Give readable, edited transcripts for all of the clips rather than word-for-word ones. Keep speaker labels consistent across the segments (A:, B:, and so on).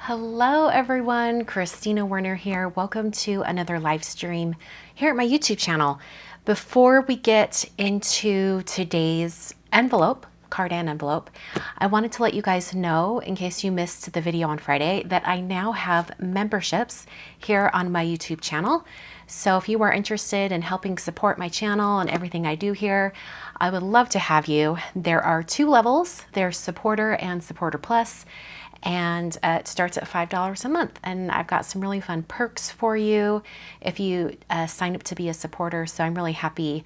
A: Hello everyone, Christina Werner here. Welcome to another live stream here at my YouTube channel. Before we get into today's envelope, card and envelope, I wanted to let you guys know, in case you missed the video on Friday, that I now have memberships here on my YouTube channel. So if you are interested in helping support my channel and everything I do here, I would love to have you. There are two levels. There's Supporter and Supporter Plus. And it starts at $5 a month, and I've got some really fun perks for you if you sign up to be a supporter. So I'm really happy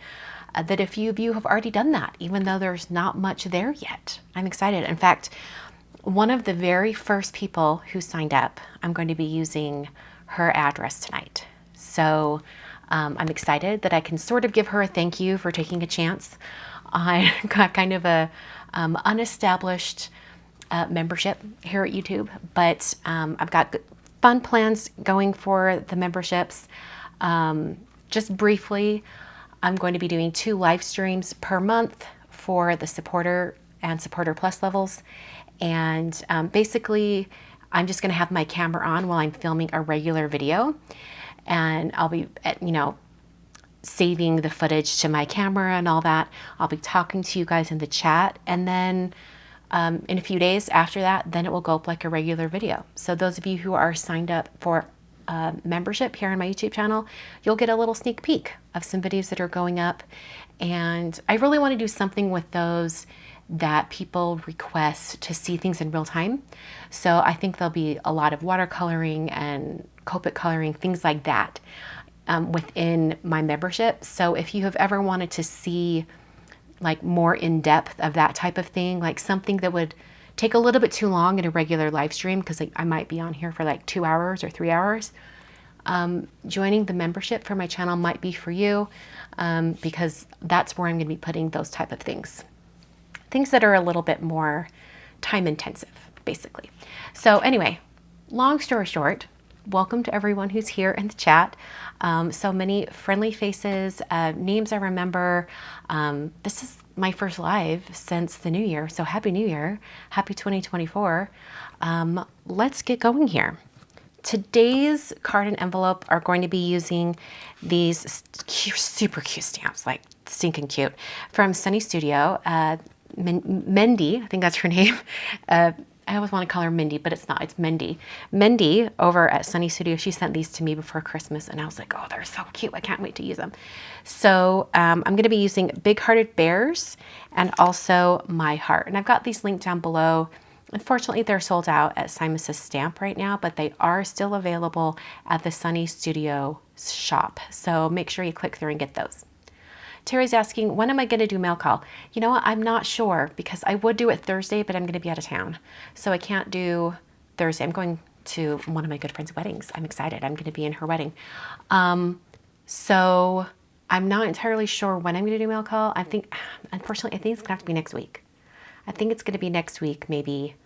A: that a few of you have already done that, even though there's not much there yet. I'm excited. In fact, one of the very first people who signed up, I'm going to be using her address tonight. So I'm excited that I can sort of give her a thank you for taking a chance on kind of a unestablished membership here at YouTube, but I've got fun plans going for the memberships. Just briefly, I'm going to be doing 2 live streams per month for the Supporter and Supporter Plus levels. And basically, I'm just going to have my camera on while I'm filming a regular video. And I'll be, saving the footage to my camera and all that. I'll be talking to you guys in the chat. And then in a few days after that, then it will go up like a regular video. So those of you who are signed up for membership here on my YouTube channel, you'll get a little sneak peek of some videos that are going up. And I really want to do something with those that people request to see things in real time. So I think there'll be a lot of watercoloring and Copic coloring, things like that within my membership. So if you have ever wanted to see like more in depth of that type of thing, like something that would take a little bit too long in a regular live stream, because I might be on here for like 2 hours or 3 hours, joining the membership for my channel might be for you, because that's where I'm going to be putting those type of things that are a little bit more time intensive, basically. So anyway, long story short, welcome to everyone who's here in the chat. So many friendly faces, names I remember. This is my first live since the new year. So happy new year. Happy 2024. Let's get going here. Today's card and envelope are going to be using these super cute stamps, like stinking cute, from Sunny Studio. Mendy, I think that's her name. I always want to call her Mindy, but it's not. It's Mendy. Mendy over at Sunny Studio, she sent these to me before Christmas, and I was like, oh, they're so cute. I can't wait to use them. So I'm going to be using Bighearted Bears and also My Heart. And I've got these linked down below. Unfortunately, they're sold out at Simon's Stamp right now, but they are still available at the Sunny Studio shop. So make sure you click through and get those. Terry's asking, when am I going to do mail call? You know what? I'm not sure, because I would do it Thursday, but I'm going to be out of town. So I can't do Thursday. I'm going to one of my good friend's weddings. I'm excited. I'm going to be in her wedding. So I'm not entirely sure when I'm going to do mail call. Unfortunately, I think it's going to have to be next week. I think it's going to be next week, maybe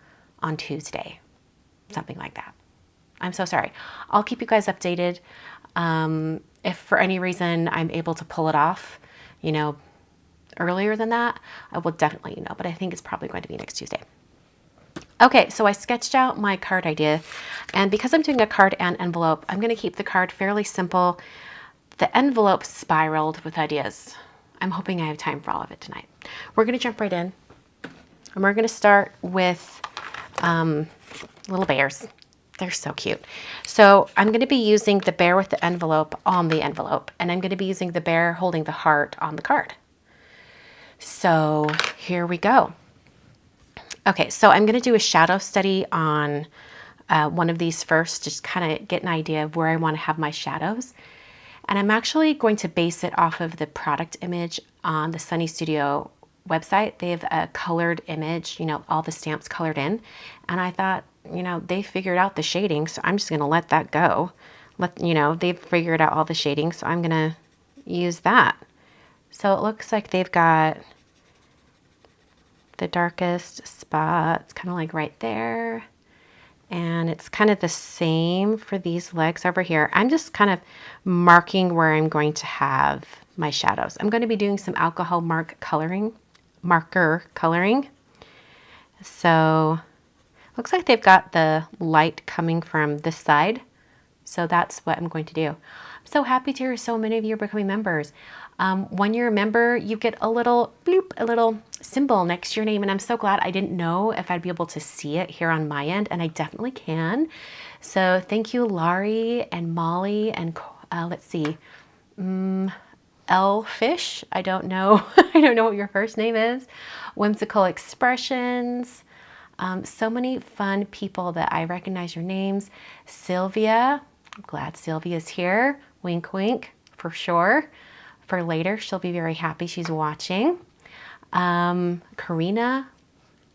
A: on Tuesday, something like that. I'm so sorry. I'll keep you guys updated. If for any reason I'm able to pull it off, earlier than that, I will definitely let you know, but I think it's probably going to be next Tuesday. Okay, so I sketched out my card idea, and because I'm doing a card and envelope, I'm going to keep the card fairly simple. The envelope spiraled with ideas. I'm hoping I have time for all of it tonight. We're going to jump right in, and we're going to start with little bears. They're so cute. So I'm going to be using the bear with the envelope on the envelope, and I'm going to be using the bear holding the heart on the card. So here we go. Okay, so I'm going to do a shadow study on one of these first, just kind of get an idea of where I want to have my shadows. And I'm actually going to base it off of the product image on the Sunny Studio website. They have a colored image, all the stamps colored in. And I thought, they figured out the shading, so I'm just going to let that go. They've figured out all the shading, so I'm going to use that. So it looks like they've got the darkest spots kind of like right there. And it's kind of the same for these legs over here. I'm just kind of marking where I'm going to have my shadows. I'm going to be doing some alcohol marker coloring. So Looks like they've got the light coming from this side. So that's what I'm going to do. I'm so happy to hear so many of you are becoming members. When you're a member, you get a little bloop, a little symbol next to your name. And I'm so glad. I didn't know if I'd be able to see it here on my end, and I definitely can. So thank you, Laurie and Molly and let's see, L Fish. I don't know. I don't know what your first name is. Whimsical Expressions. So many fun people that I recognize your names. Sylvia. I'm glad Sylvia's here. Wink, wink, for sure. For later, she'll be very happy she's watching. Karina.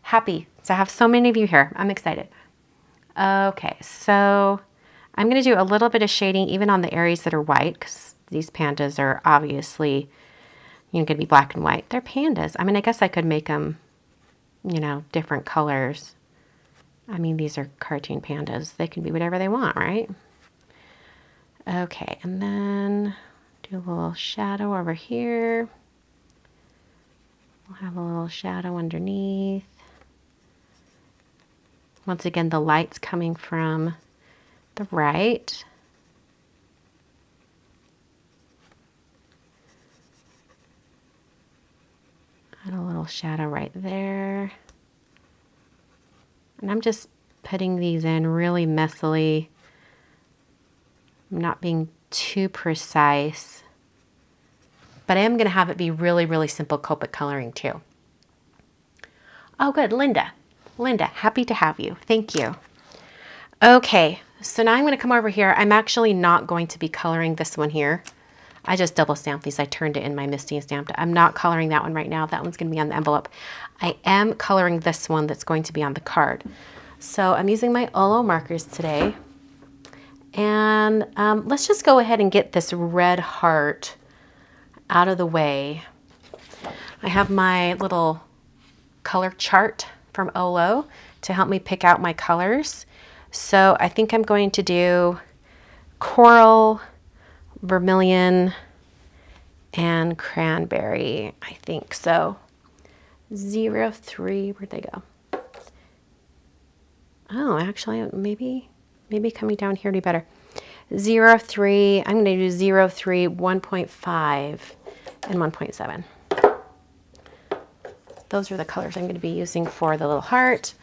A: Happy to have so many of you here. I'm excited. Okay, so I'm going to do a little bit of shading even on the areas that are white, because these pandas are obviously, going to be black and white. They're pandas. I mean, I guess I could make them, different colors. I mean, these are cartoon pandas. They can be whatever they want, right? Okay, and then do a little shadow over here. We'll have a little shadow underneath. Once again, the light's coming from the right. Add a little shadow right there. And I'm just putting these in really messily. I'm not being too precise. But I am going to have it be really, really simple Copic coloring too. Oh, good. Linda. Linda, happy to have you. Thank you. Okay, so now I'm going to come over here. I'm actually not going to be coloring this one here. I just double stamped these. I turned it in my Misty and stamped it. I'm not coloring that one right now. That one's going to be on the envelope. I am coloring this one that's going to be on the card. So I'm using my Olo markers today. And let's just go ahead and get this red heart out of the way. I have my little color chart from Olo to help me pick out my colors. So I think I'm going to do coral, vermilion, and cranberry. I think so. 03, where'd they go? Oh, actually, maybe coming down here would be better. 03, I'm going to do 03, 1.5, and 1.7. Those are the colors I'm going to be using for the little heart.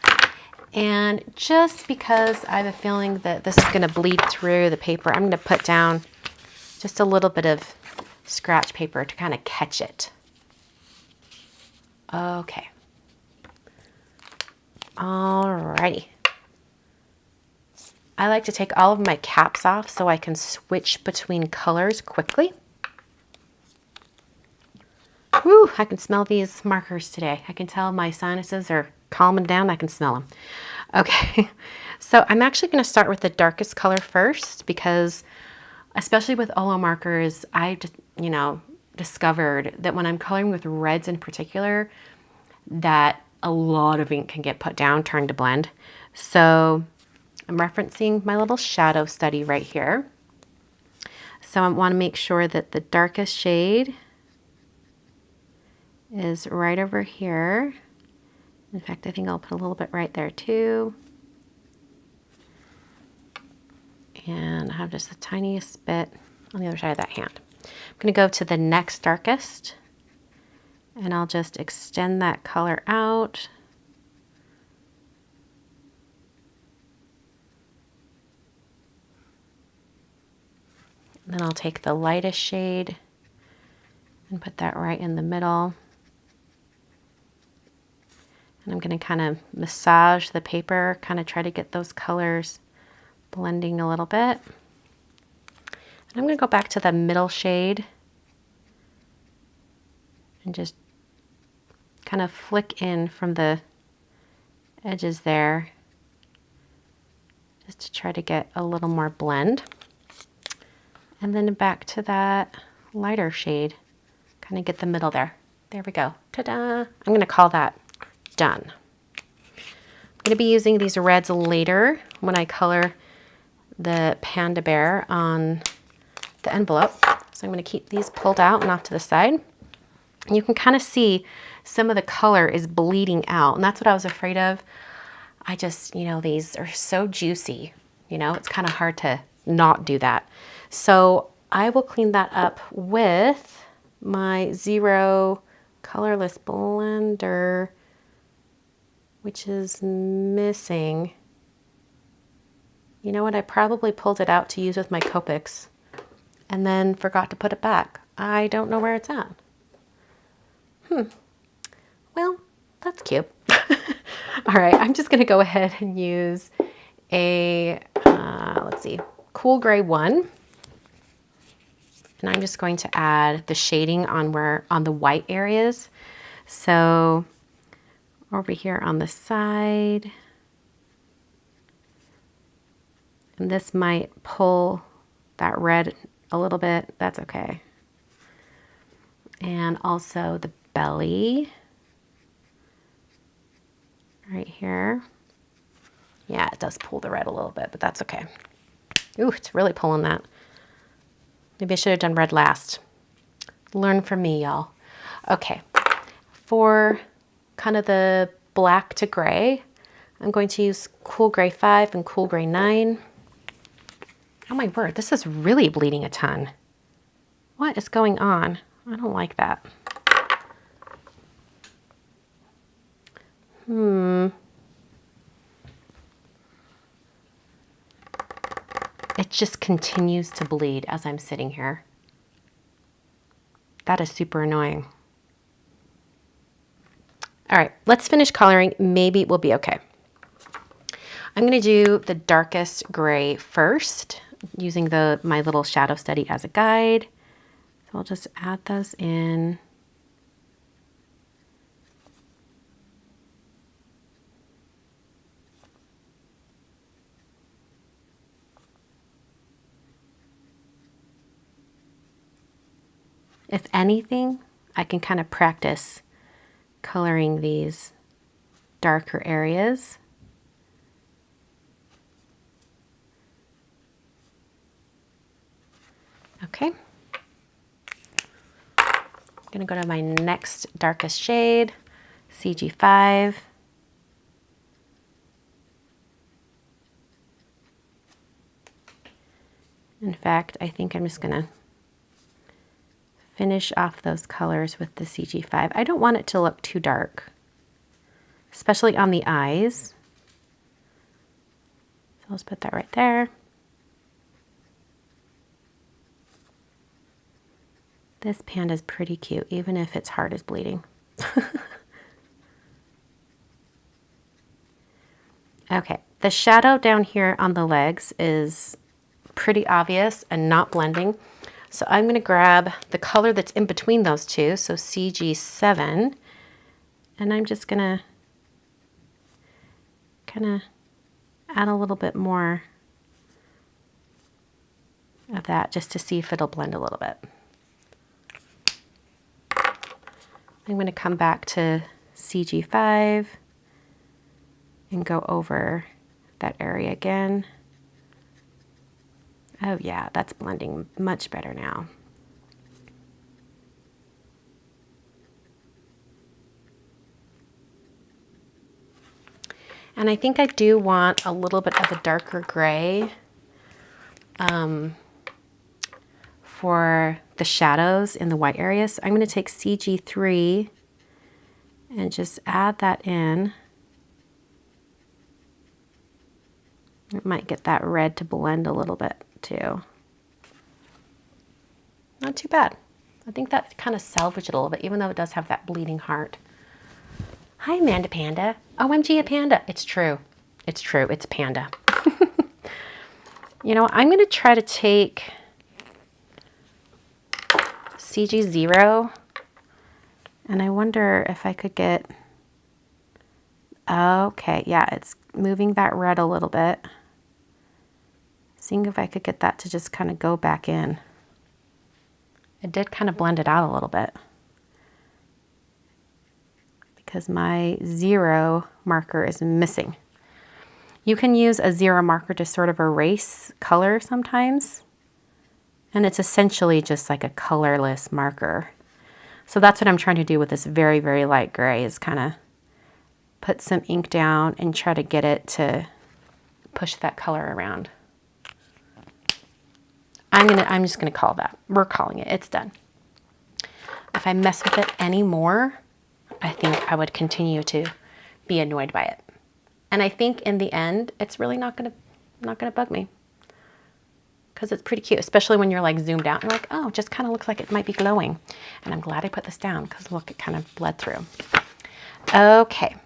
A: And just because I have a feeling that this is going to bleed through the paper, I'm going to put down just a little bit of scratch paper to kind of catch it. Okay. Alrighty. I like to take all of my caps off so I can switch between colors quickly. Woo, I can smell these markers today. I can tell my sinuses are calming down. I can smell them. Okay, so I'm actually going to start with the darkest color first because, especially with Olo markers, I just, discovered that when I'm coloring with reds in particular, that a lot of ink can get put down, trying to blend. So I'm referencing my little shadow study right here. So I want to make sure that the darkest shade is right over here. In fact, I think I'll put a little bit right there too. And I have just the tiniest bit on the other side of that hand. I'm going to go to the next darkest and I'll just extend that color out. And then I'll take the lightest shade and put that right in the middle. And I'm going to kind of massage the paper, kind of try to get those colors blending a little bit. And I'm going to go back to the middle shade and just kind of flick in from the edges there just to try to get a little more blend. And then back to that lighter shade, kind of get the middle there. There we go. Ta-da! I'm going to call that done. I'm going to be using these reds later when I color the panda bear on the envelope. So I'm going to keep these pulled out and off to the side. You can kind of see some of the color is bleeding out, and that's what I was afraid of. I just, you know, these are so juicy, you know, it's kind of hard to not do that. So I will clean that up with my Zero colorless blender, which is missing. You know what? I probably pulled it out to use with my Copics and then forgot to put it back. I don't know where it's at. Well, that's cute. All right, I'm just gonna go ahead and use a, let's see, Cool Gray 1. And I'm just going to add the shading on the white areas. So over here on the side, and this might pull that red a little bit. That's okay. And also the belly right here. Yeah, it does pull the red a little bit, but that's okay. Ooh, it's really pulling that. Maybe I should have done red last. Learn from me, y'all. Okay, for kind of the black to gray, I'm going to use Cool Gray 5 and Cool Gray 9. Oh my word, this is really bleeding a ton. What is going on? I don't like that. It just continues to bleed as I'm sitting here. That is super annoying. All right, let's finish coloring. Maybe we'll be okay. I'm gonna do the darkest gray first, using my little shadow study as a guide. So I'll just add those in. If anything, I can kind of practice coloring these darker areas. Okay. I'm gonna go to my next darkest shade, CG5. In fact, I think I'm just gonna finish off those colors with the CG5. I don't want it to look too dark, especially on the eyes. So let's put that right there. This panda is pretty cute, even if its heart is bleeding. Okay, the shadow down here on the legs is pretty obvious and not blending. So I'm going to grab the color that's in between those two, so CG7, and I'm just going to kind of add a little bit more of that just to see if it'll blend a little bit. I'm going to come back to CG5 and go over that area again. Oh yeah, that's blending much better now. And I think I do want a little bit of a darker gray for the shadows in the white areas. So I'm going to take CG3 and just add that in. It might get that red to blend a little bit too. Not too bad. I think that kind of salvaged it a little bit, even though it does have that bleeding heart. Hi, Amanda Panda. OMG, a panda. It's true. It's true. It's panda. You know, I'm going to try to take CG0, and I wonder if I could get, okay, yeah, it's moving that red a little bit. Seeing if I could get that to just kind of go back in. It did kind of blend it out a little bit, because my 0 marker is missing. You can use a 0 marker to sort of erase color sometimes, and it's essentially just like a colorless marker. So that's what I'm trying to do with this very, very light gray, is kind of put some ink down and try to get it to push that color around. I'm just gonna call that. We're calling it. It's done. If I mess with it anymore, I think I would continue to be annoyed by it. And I think in the end, it's really not gonna bug me, because it's pretty cute, especially when you're like zoomed out and you're like, oh, it just kind of looks like it might be glowing. And I'm glad I put this down because look, it kind of bled through. Okay,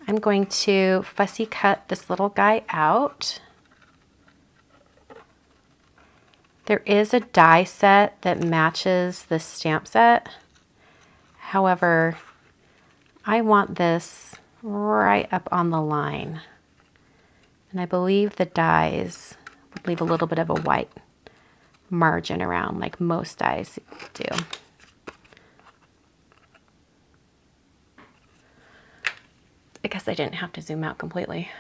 A: I'm going to fussy cut this little guy out. There is a die set that matches this stamp set. However, I want this right up on the line. And I believe the dies would leave a little bit of a white margin around, like most dies do. I guess I didn't have to zoom out completely.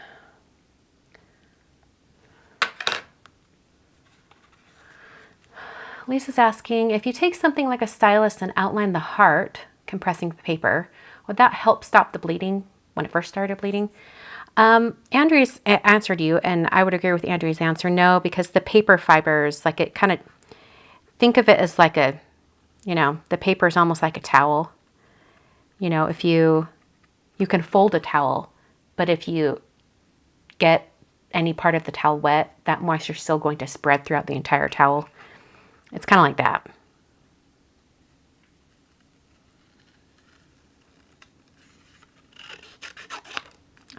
A: Lisa's asking, if you take something like a stylus and outline the heart, compressing the paper, would that help stop the bleeding when it first started bleeding? Andrea's answered you, and I would agree with Andrea's answer. No, because the paper fibers, like it kind of, think of it as like a, you know, the paper is almost like a towel. You know, if you can fold a towel, but if you get any part of the towel wet, that moisture is still going to spread throughout the entire towel. It's kind of like that.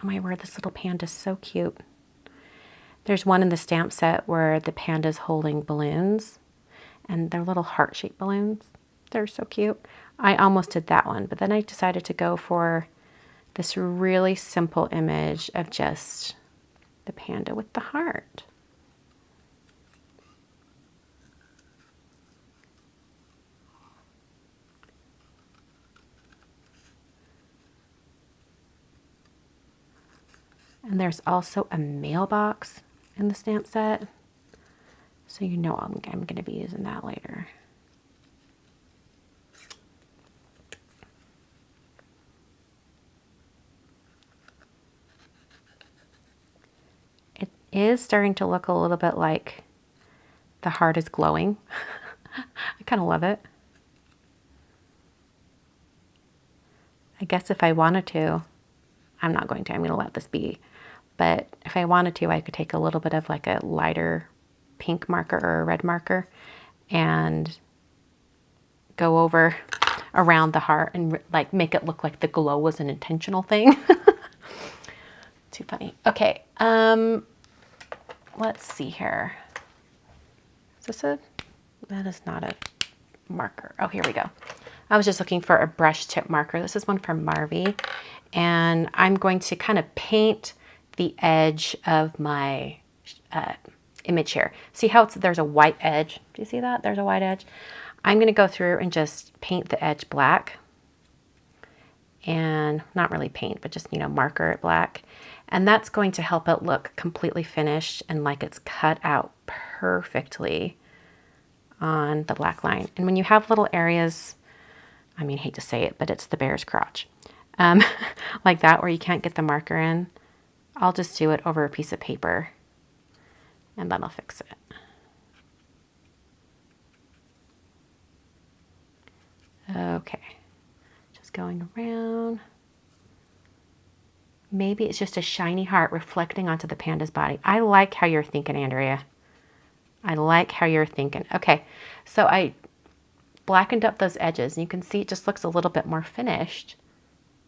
A: Oh my word, this little panda is so cute. There's one in the stamp set where the panda's holding balloons, and they're little heart-shaped balloons. They're so cute. I almost did that one, but then I decided to go for this really simple image of just the panda with the heart. And there's also a mailbox in the stamp set. So you know I'm going to be using that later. It is starting to look a little bit like the heart is glowing. I kind of love it. I guess if I wanted to, I'm not going to, I'm going to let this be. But if I wanted to, I could take a little bit of like a lighter pink marker or a red marker and go over around the heart and like make it look like the glow was an intentional thing. Too funny. Okay, let's see here. Is this a, that is not a marker. Oh, here we go. I was just looking for a brush tip marker. This is one from Marvy. And I'm going to kind of paint the edge of my image here. See how there's a white edge? Do you see that? There's a white edge. I'm going to go through and just paint the edge black. And not really paint, but just, you know, marker it black. And that's going to help it look completely finished and like it's cut out perfectly on the black line. And when you have little areas, I mean, I hate to say it, but it's the bear's crotch. Like that, where you can't get the marker in, I'll just do it over a piece of paper and that'll fix it. Okay, just going around. Maybe it's just a shiny heart reflecting onto the panda's body. I like how you're thinking, Andrea. I like how you're thinking. Okay, so I blackened up those edges and you can see it just looks a little bit more finished.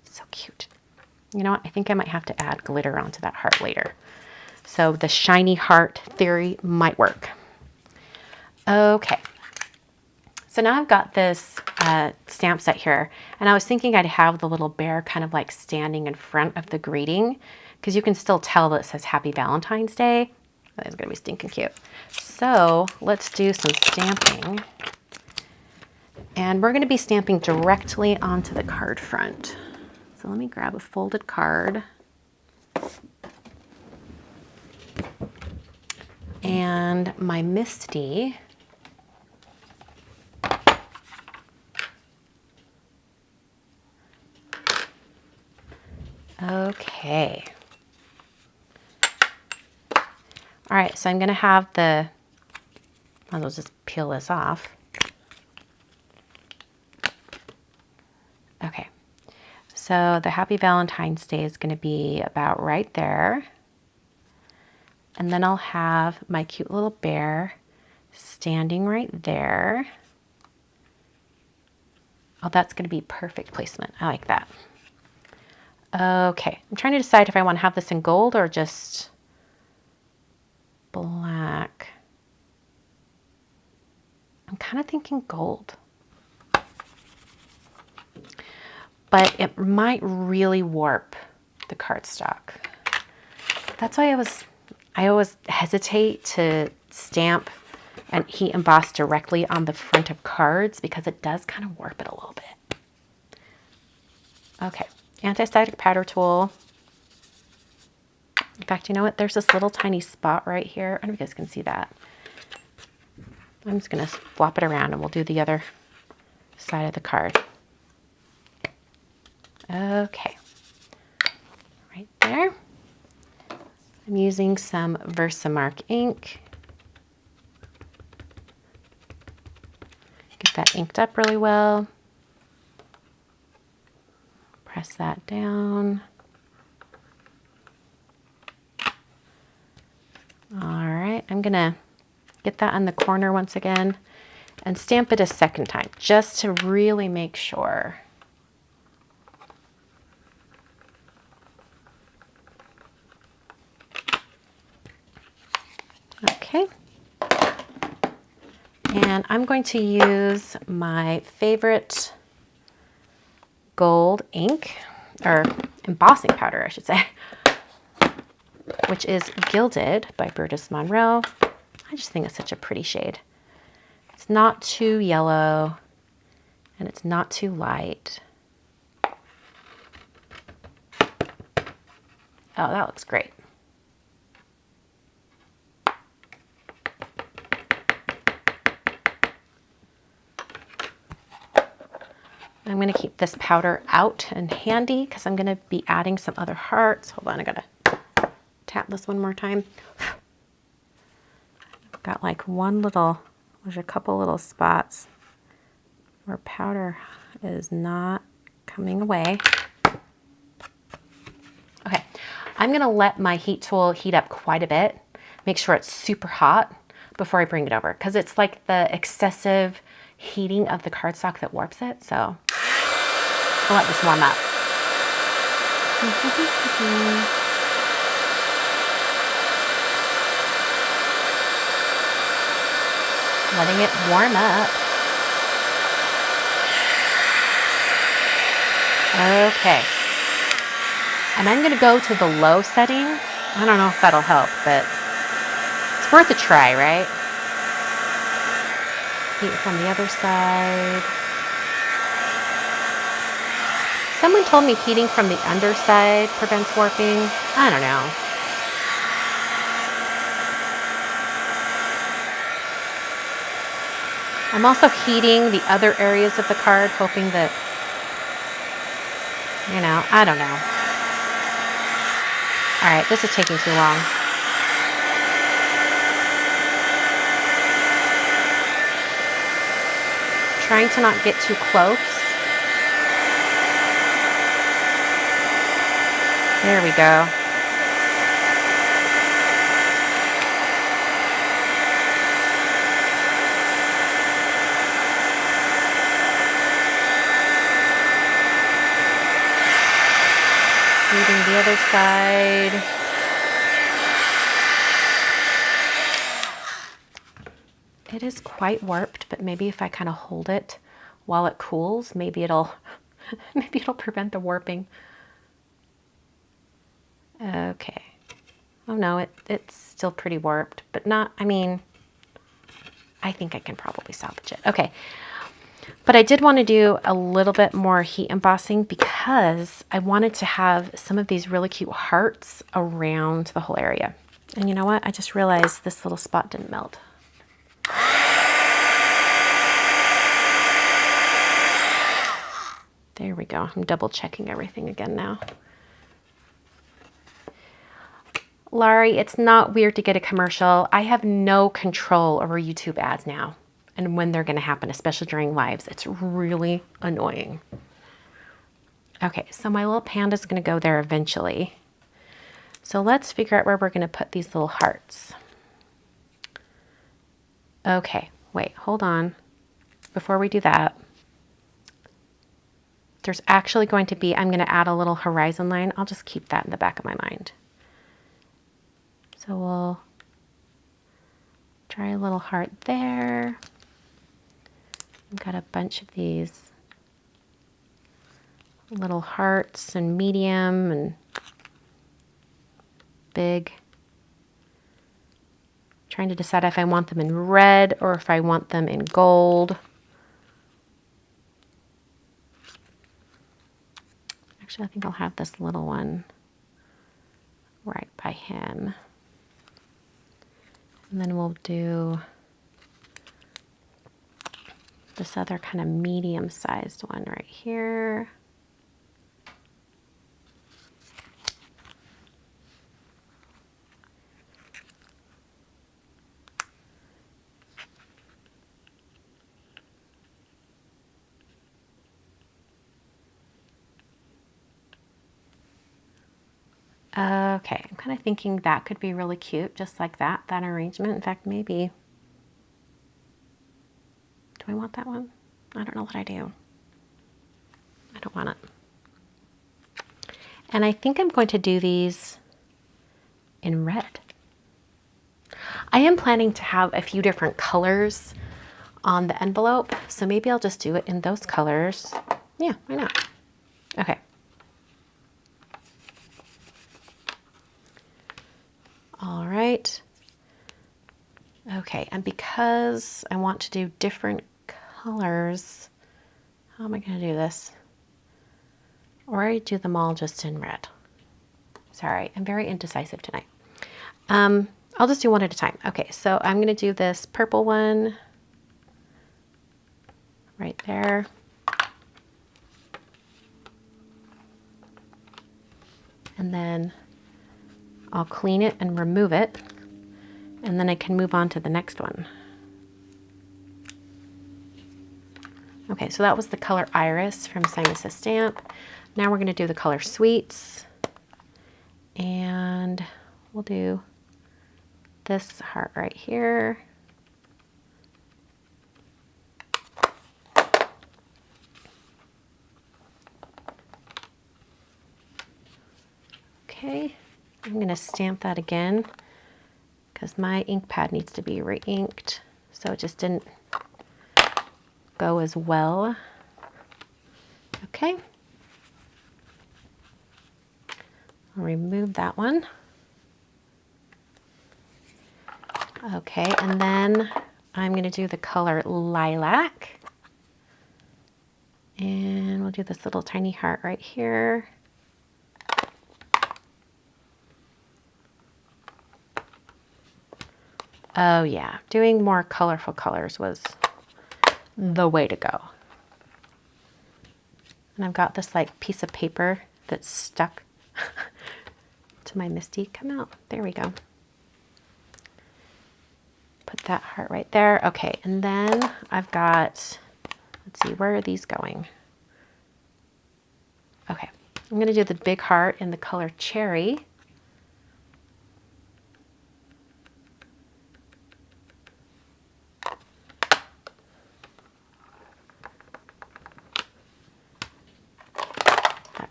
A: So cute. You know what? I think I might have to add glitter onto that heart later. So the shiny heart theory might work. Okay. So now I've got this stamp set here, and I was thinking I'd have the little bear kind of like standing in front of the greeting, because you can still tell that it says Happy Valentine's Day. That is going to be stinking cute. So let's do some stamping. And we're going to be stamping directly onto the card front. So let me grab a folded card. And my Misty. Okay. All right, so I'm gonna have the, I'll just peel this off. Okay, so the Happy Valentine's Day is gonna be about right there. And then I'll have my cute little bear standing right there. Oh, that's gonna be perfect placement. I like that. Okay, I'm trying to decide if I want to have this in gold or just black. I'm kind of thinking gold. But it might really warp the cardstock. That's why I always hesitate to stamp and heat emboss directly on the front of cards because it does kind of warp it a little bit. Okay, anti-static powder tool. In fact, you know what? There's this little tiny spot right here. I don't know if you guys can see that. I'm just gonna flop it around and we'll do the other side of the card. Okay, right there. I'm using some Versamark ink. Get that inked up really well. Press that down. All right, I'm gonna get that on the corner once again and stamp it a second time just to really make sure. Okay. And I'm going to use my favorite gold ink, or embossing powder, I should say, which is Gilded by Burgess Monroe. I just think it's such a pretty shade. It's not too yellow and it's not too light. Oh, that looks great. I'm going to keep this powder out and handy because I'm going to be adding some other hearts. Hold on, I got to tap this one more time. I've got like there's a couple little spots where powder is not coming away. Okay, I'm going to let my heat tool heat up quite a bit. Make sure it's super hot before I bring it over because it's like the excessive heating of the cardstock that warps it. So I'll let this warm up. Letting it warm up. Okay. And I'm going to go to the low setting. I don't know if that'll help, but it's worth a try, right? Heat from the other side. Someone told me heating from the underside prevents warping. I don't know. I'm also heating the other areas of the card, hoping that, you know, I don't know. All right, this is taking too long. Trying to not get too close. There we go. Moving the other side. It is quite warped, but maybe if I kind of hold it while it cools, maybe it'll prevent the warping. Okay. Oh no, it's still pretty warped, but not, I mean, I think I can probably salvage it. Okay. But I did want to do a little bit more heat embossing because I wanted to have some of these really cute hearts around the whole area. And you know what? I just realized this little spot didn't melt. There we go. I'm double checking everything again now. Laurie, it's not weird to get a commercial. I have no control over YouTube ads now and when they're going to happen, especially during lives. It's really annoying. Okay, so my little panda's going to go there eventually. So let's figure out where we're going to put these little hearts. Okay, wait, hold on. Before we do that, there's actually going to be, I'm going to add a little horizon line. I'll just keep that in the back of my mind. So we'll try a little heart there. I've got a bunch of these little hearts and medium and big. Trying to decide if I want them in red or if I want them in gold. Actually, I think I'll have this little one right by him. And then we'll do this other kind of medium-sized one right here. Okay, I'm kind of thinking that could be really cute, just like that arrangement. In fact, maybe, do I want that one? I don't know what I do. I don't want it. And I think I'm going to do these in red. I am planning to have a few different colors on the envelope, so maybe I'll just do it in those colors. Yeah, why not? Okay. All right. Okay, and because I want to do different colors, how am I going to do this? Or I do them all just in red. Sorry, I'm very indecisive tonight. I'll just do one at a time. Okay, so I'm going to do this purple one right there. And then I'll clean it and remove it, and then I can move on to the next one. Okay, so that was the color Iris from Simon Says Stamp. Now we're going to do the color Sweets, and we'll do this heart right here. Okay, I'm going to stamp that again because my ink pad needs to be re-inked, so it just didn't go as well. Okay, I'll remove that one. Okay, and then I'm going to do the color Lilac, and we'll do this little tiny heart right here. Oh yeah, doing more colorful colors was the way to go. And I've got this like piece of paper that's stuck to my Misty. Come out. There we go. Put that heart right there. Okay, and then I've got, let's see, where are these going? Okay, I'm going to do the big heart in the color Cherry.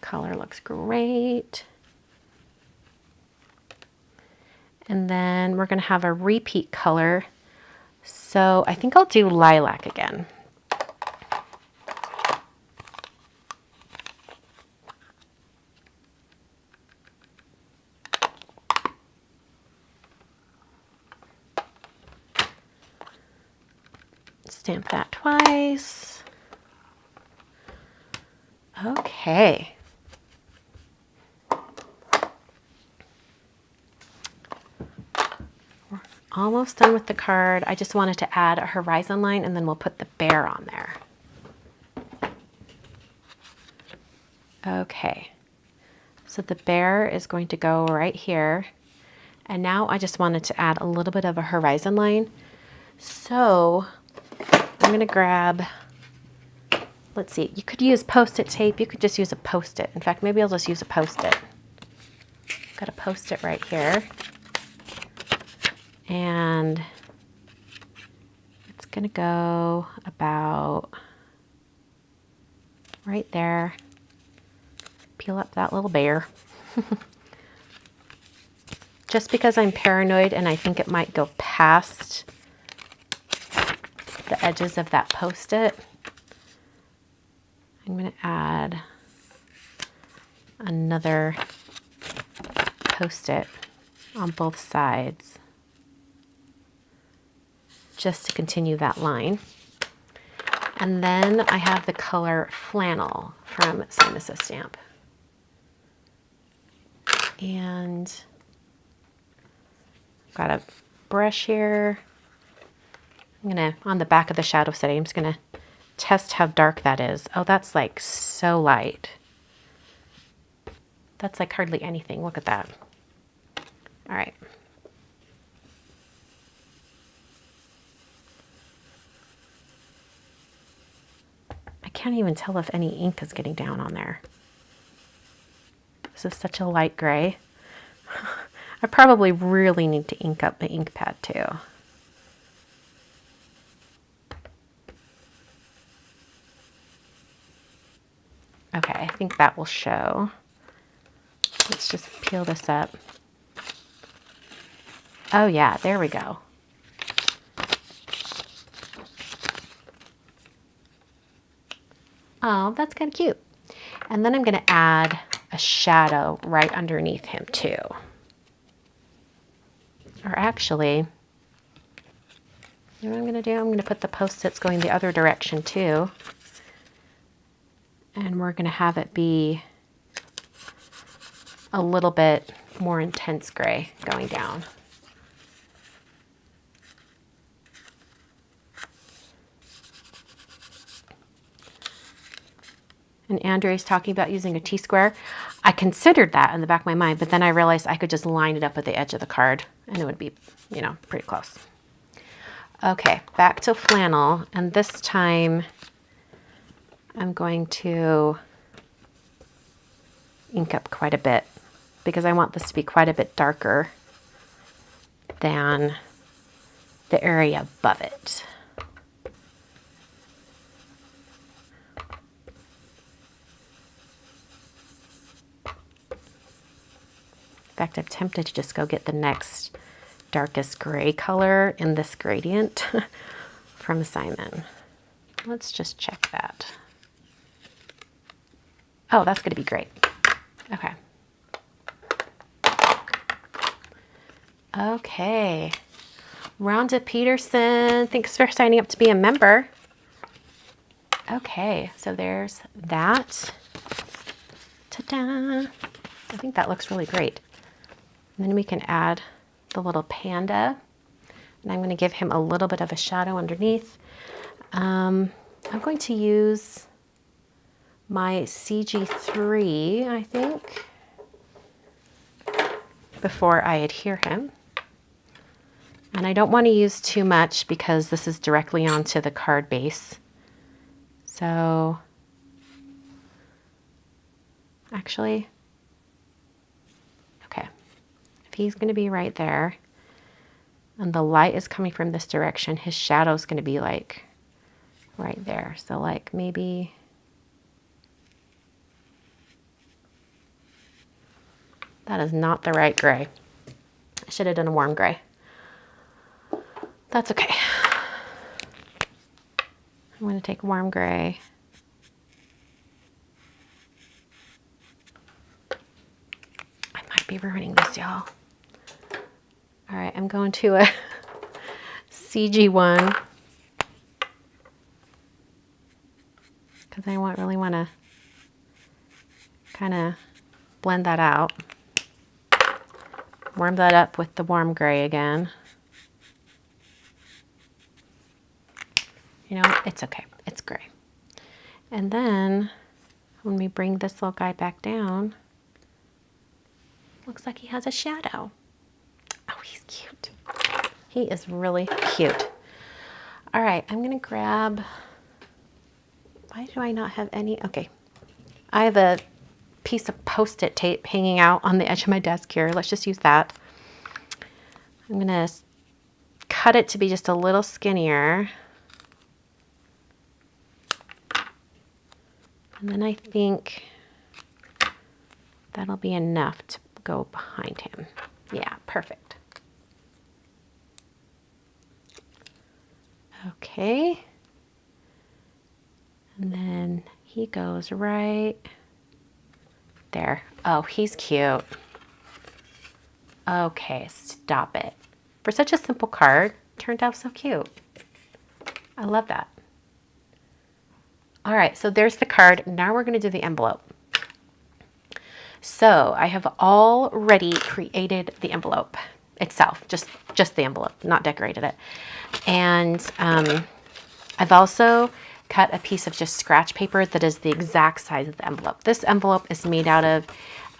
A: Color looks great. And then we're going to have a repeat color. So I think I'll do Lilac again. Stamp that twice. Okay. Almost done with the card. I just wanted to add a horizon line and then we'll put the bear on there. Okay, so the bear is going to go right here. And now I just wanted to add a little bit of a horizon line. So I'm going to grab, let's see, you could use Post-it tape. You could just use a Post-it. In fact, maybe I'll just use a Post-it. Got a Post-it right here. And it's going to go about right there. Peel up that little bear. Just because I'm paranoid and I think it might go past the edges of that Post-it, I'm going to add another Post-it on both sides just to continue that line. And then I have the color Flannel from SSS Stamp. And got a brush here. I'm gonna, on the back of the shadow setting, I'm just gonna test how dark that is. Oh, that's like so light. That's like hardly anything. Look at that. All right. I can't even tell if any ink is getting down on there. This is such a light gray. I probably really need to ink up my ink pad too. Okay, I think that will show. Let's just peel this up. Oh yeah, there we go. Oh, that's kind of cute. And then I'm going to add a shadow right underneath him too. Or actually, you know what I'm going to do? I'm going to put the Post-its going the other direction too. And we're going to have it be a little bit more intense gray going down. And Andre's talking about using a T-square. I considered that in the back of my mind, but then I realized I could just line it up with the edge of the card and it would be, you know, pretty close. Okay, back to Flannel. And this time I'm going to ink up quite a bit because I want this to be quite a bit darker than the area above it. In fact, I'm tempted to just go get the next darkest gray color in this gradient from Simon. Let's just check that. Oh, that's going to be great. Okay. Okay. Rhonda Peterson, thanks for signing up to be a member. Okay, so there's that. Ta-da! I think that looks really great. And then we can add the little panda. And I'm going to give him a little bit of a shadow underneath. I'm going to use my CG3, I think, before I adhere him. And I don't want to use too much because this is directly onto the card base. So, actually, okay, if he's going to be right there and the light is coming from this direction, his shadow is going to be like right there. So like maybe that is not the right gray. I should have done a warm gray. That's okay. I'm going to take warm gray. I might be ruining this, y'all. All right, I'm going to a CG1 because I really want to kind of blend that out. Warm that up with the warm gray again. You know, it's okay. It's gray. And then when we bring this little guy back down, looks like he has a shadow. Oh, he's cute. He is really cute. All right, I'm gonna grab, why do I not have any? Okay, I have a piece of Post-it tape hanging out on the edge of my desk here. Let's just use that. I'm gonna cut it to be just a little skinnier. And then I think that'll be enough to go behind him. Yeah, perfect. Okay. And then he goes right there. Oh, he's cute. Okay, stop it. For such a simple card, turned out so cute. I love that. All right, so there's the card. Now we're going to do the envelope. So I have already created the envelope itself, just the envelope, not decorated it. And I've also cut a piece of just scratch paper that is the exact size of the envelope. This envelope is made out of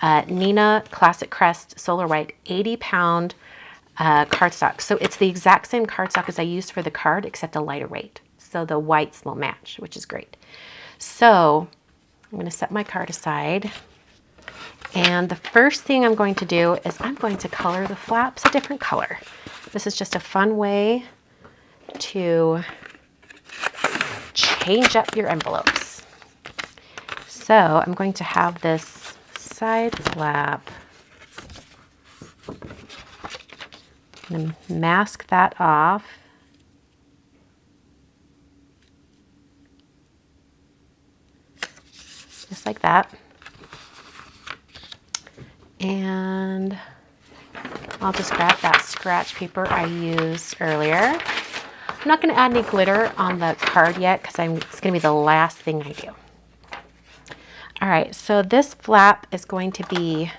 A: Neenah Classic Crest Solar White 80-pound cardstock. So it's the exact same cardstock as I used for the card, except a lighter weight. So the whites will match, which is great. So I'm going to set my card aside. And the first thing I'm going to do is I'm going to color the flaps a different color. This is just a fun way to change up your envelopes. So I'm going to have this side flap. I'm going to mask that off. Just like that. And I'll just grab that scratch paper I used earlier. I'm not going to add any glitter on the card yet because it's going to be the last thing I do. All right, so this flap is going to be,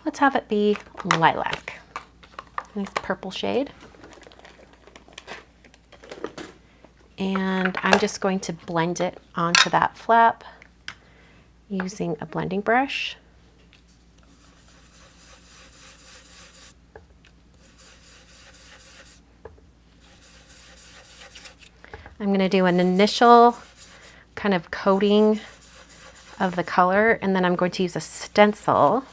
A: let's have it be lilac. Nice purple shade. And I'm just going to blend it onto that flap using a blending brush. I'm going to do an initial kind of coating of the color, and then I'm going to use a stencil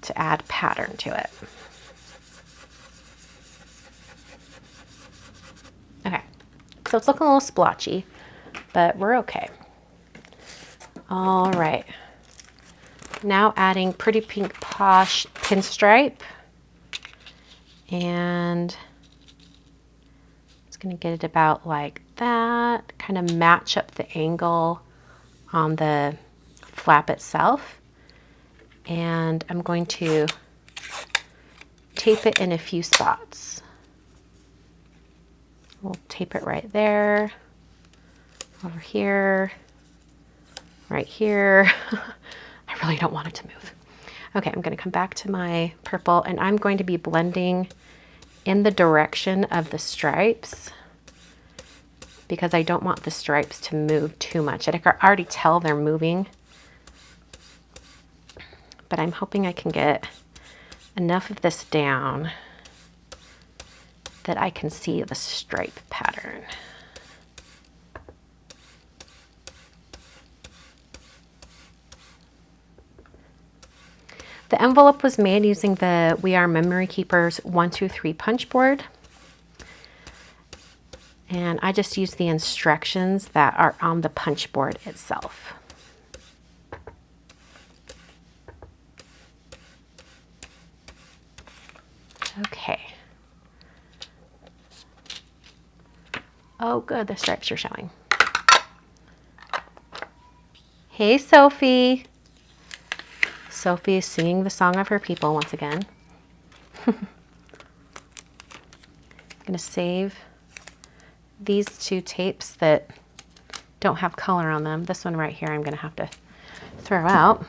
A: to add pattern to it. Okay, so it's looking a little splotchy, but we're okay. All right, now adding Pretty Pink Posh Pinstripe, and going to get it about like that, kind of match up the angle on the flap itself. And I'm going to tape it in a few spots. We'll tape it right there, over here, right here. I really don't want it to move. Okay, I'm going to come back to my purple, and I'm going to be blending in the direction of the stripes because I don't want the stripes to move too much. I can already tell they're moving, but I'm hoping I can get enough of this down that I can see the stripe pattern. The envelope was made using the We Are Memory Keepers 1-2-3 punch board. And I just used the instructions that are on the punch board itself. Okay. Oh, good, the stripes are showing. Hey, Sophie. Sophie is singing the song of her people once again. I'm going to save these two tapes that don't have color on them. This one right here I'm going to have to throw out.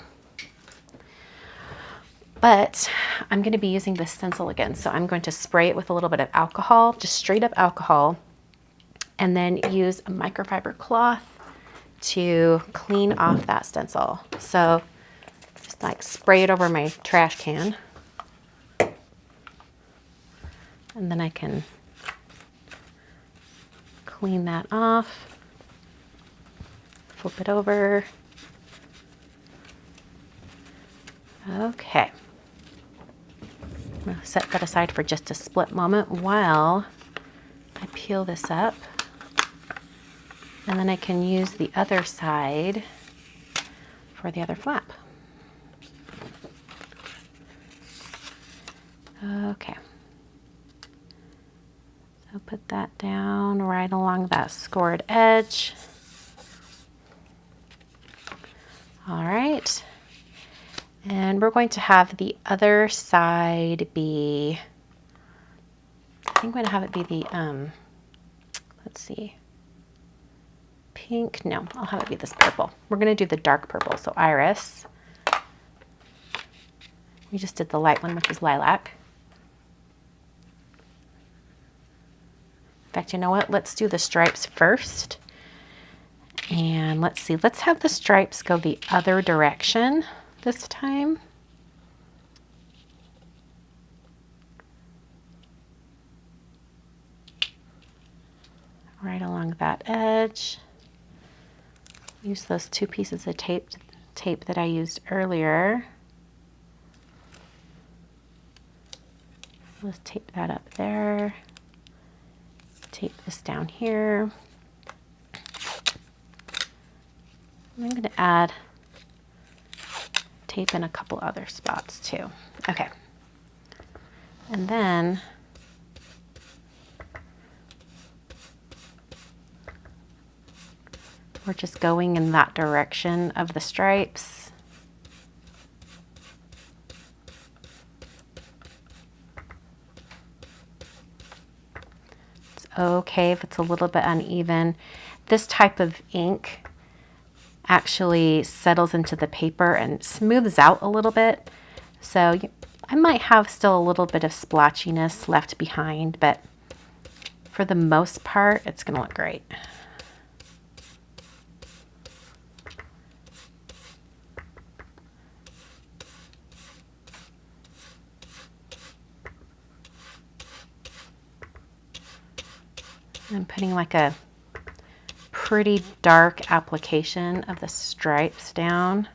A: But I'm going to be using this stencil again. So I'm going to spray it with a little bit of alcohol, just straight up alcohol, and then use a microfiber cloth to clean off that stencil. So just like spray it over my trash can. And then I can clean that off, flip it over. Okay. I'm going to set that aside for just a split moment while I peel this up. And then I can use the other side for the other flap. Okay. So put that down right along that scored edge. All right. And we're going to have the other side be, I think I'm going to have it be the, let's see, pink. No, I'll have it be this purple. We're going to do the dark purple. So iris. We just did the light one, which is lilac. In fact, you know what? Let's do the stripes first. And let's see, let's have the stripes go the other direction this time. Right along that edge. Use those two pieces of tape that I used earlier. Let's tape that up there. Tape this down here. I'm going to add tape in a couple other spots too. Okay. And then we're just going in that direction of the stripes. It's okay if it's a little bit uneven. This type of ink actually settles into the paper and smooths out a little bit. So I might have still a little bit of splotchiness left behind, but for the most part, it's going to look great. I'm putting like a pretty dark application of the stripes down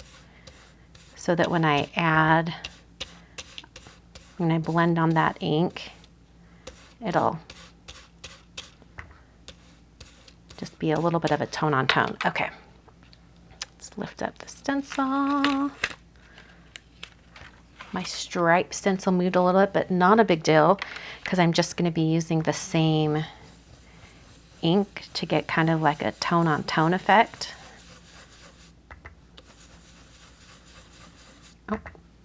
A: so that when I blend on that ink, it'll just be a little bit of a tone on tone. Okay, let's lift up the stencil. My stripe stencil moved a little bit, but not a big deal because I'm just going to be using the same ink to get kind of like a tone on tone effect. Oh,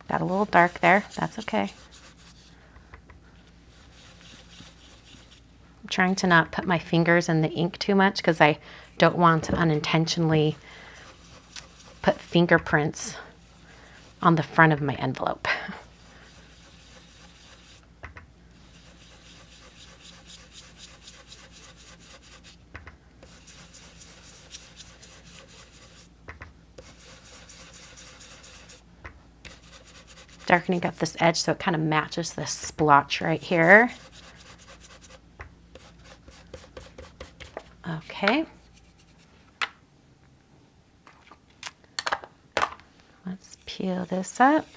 A: got a little dark there. That's okay. I'm trying to not put my fingers in the ink too much because I don't want to unintentionally put fingerprints on the front of my envelope. Darkening up this edge so it kind of matches this splotch right here. Okay. Let's peel this up.